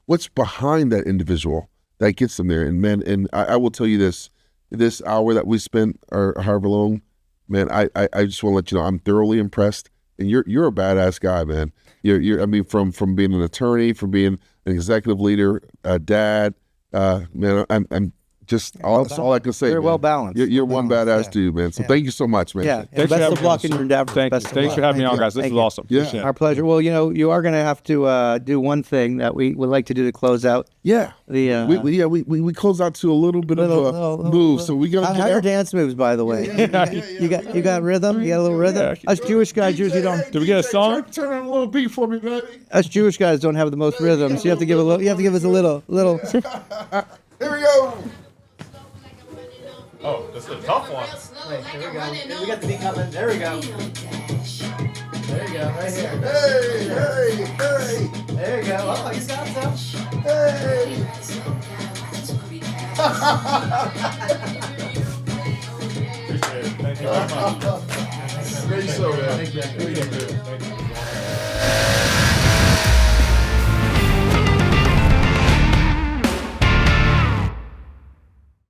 what's behind that individual that gets them there. And man, and I will tell you this hour that we spent, or however long, man, I just want to let you know I'm thoroughly impressed. And you're a badass guy, man. I mean, from being an attorney, from being an executive leader, a dad, man, I'm just that's all I can say. You're man. Well balanced. You're one badass dude, man. So thank you so much, man. Yeah. Best of luck in your endeavor. Thanks for having me on, guys. This is awesome. Yeah. Our pleasure. Well, you are going to have to do one thing that we would like to do to close out. Yeah. We close out to a little bit of a move. So we got how are your dance moves, by the way? You got rhythm? You got a little rhythm? Us Jewish guys usually don't. Did we get a song? Turn on a little beat for me, baby. Us Jewish guys don't have the most rhythm, so you have to give a little. You have to give us a little. Here we go. Oh, this is a tough one. Wait, here we go. We got the beat coming. There we go. There you go, right here. Hey, hey, hey, There you go. Oh, he's got some. hey. Thank you very much. Great show, man. Thank you. Thank you.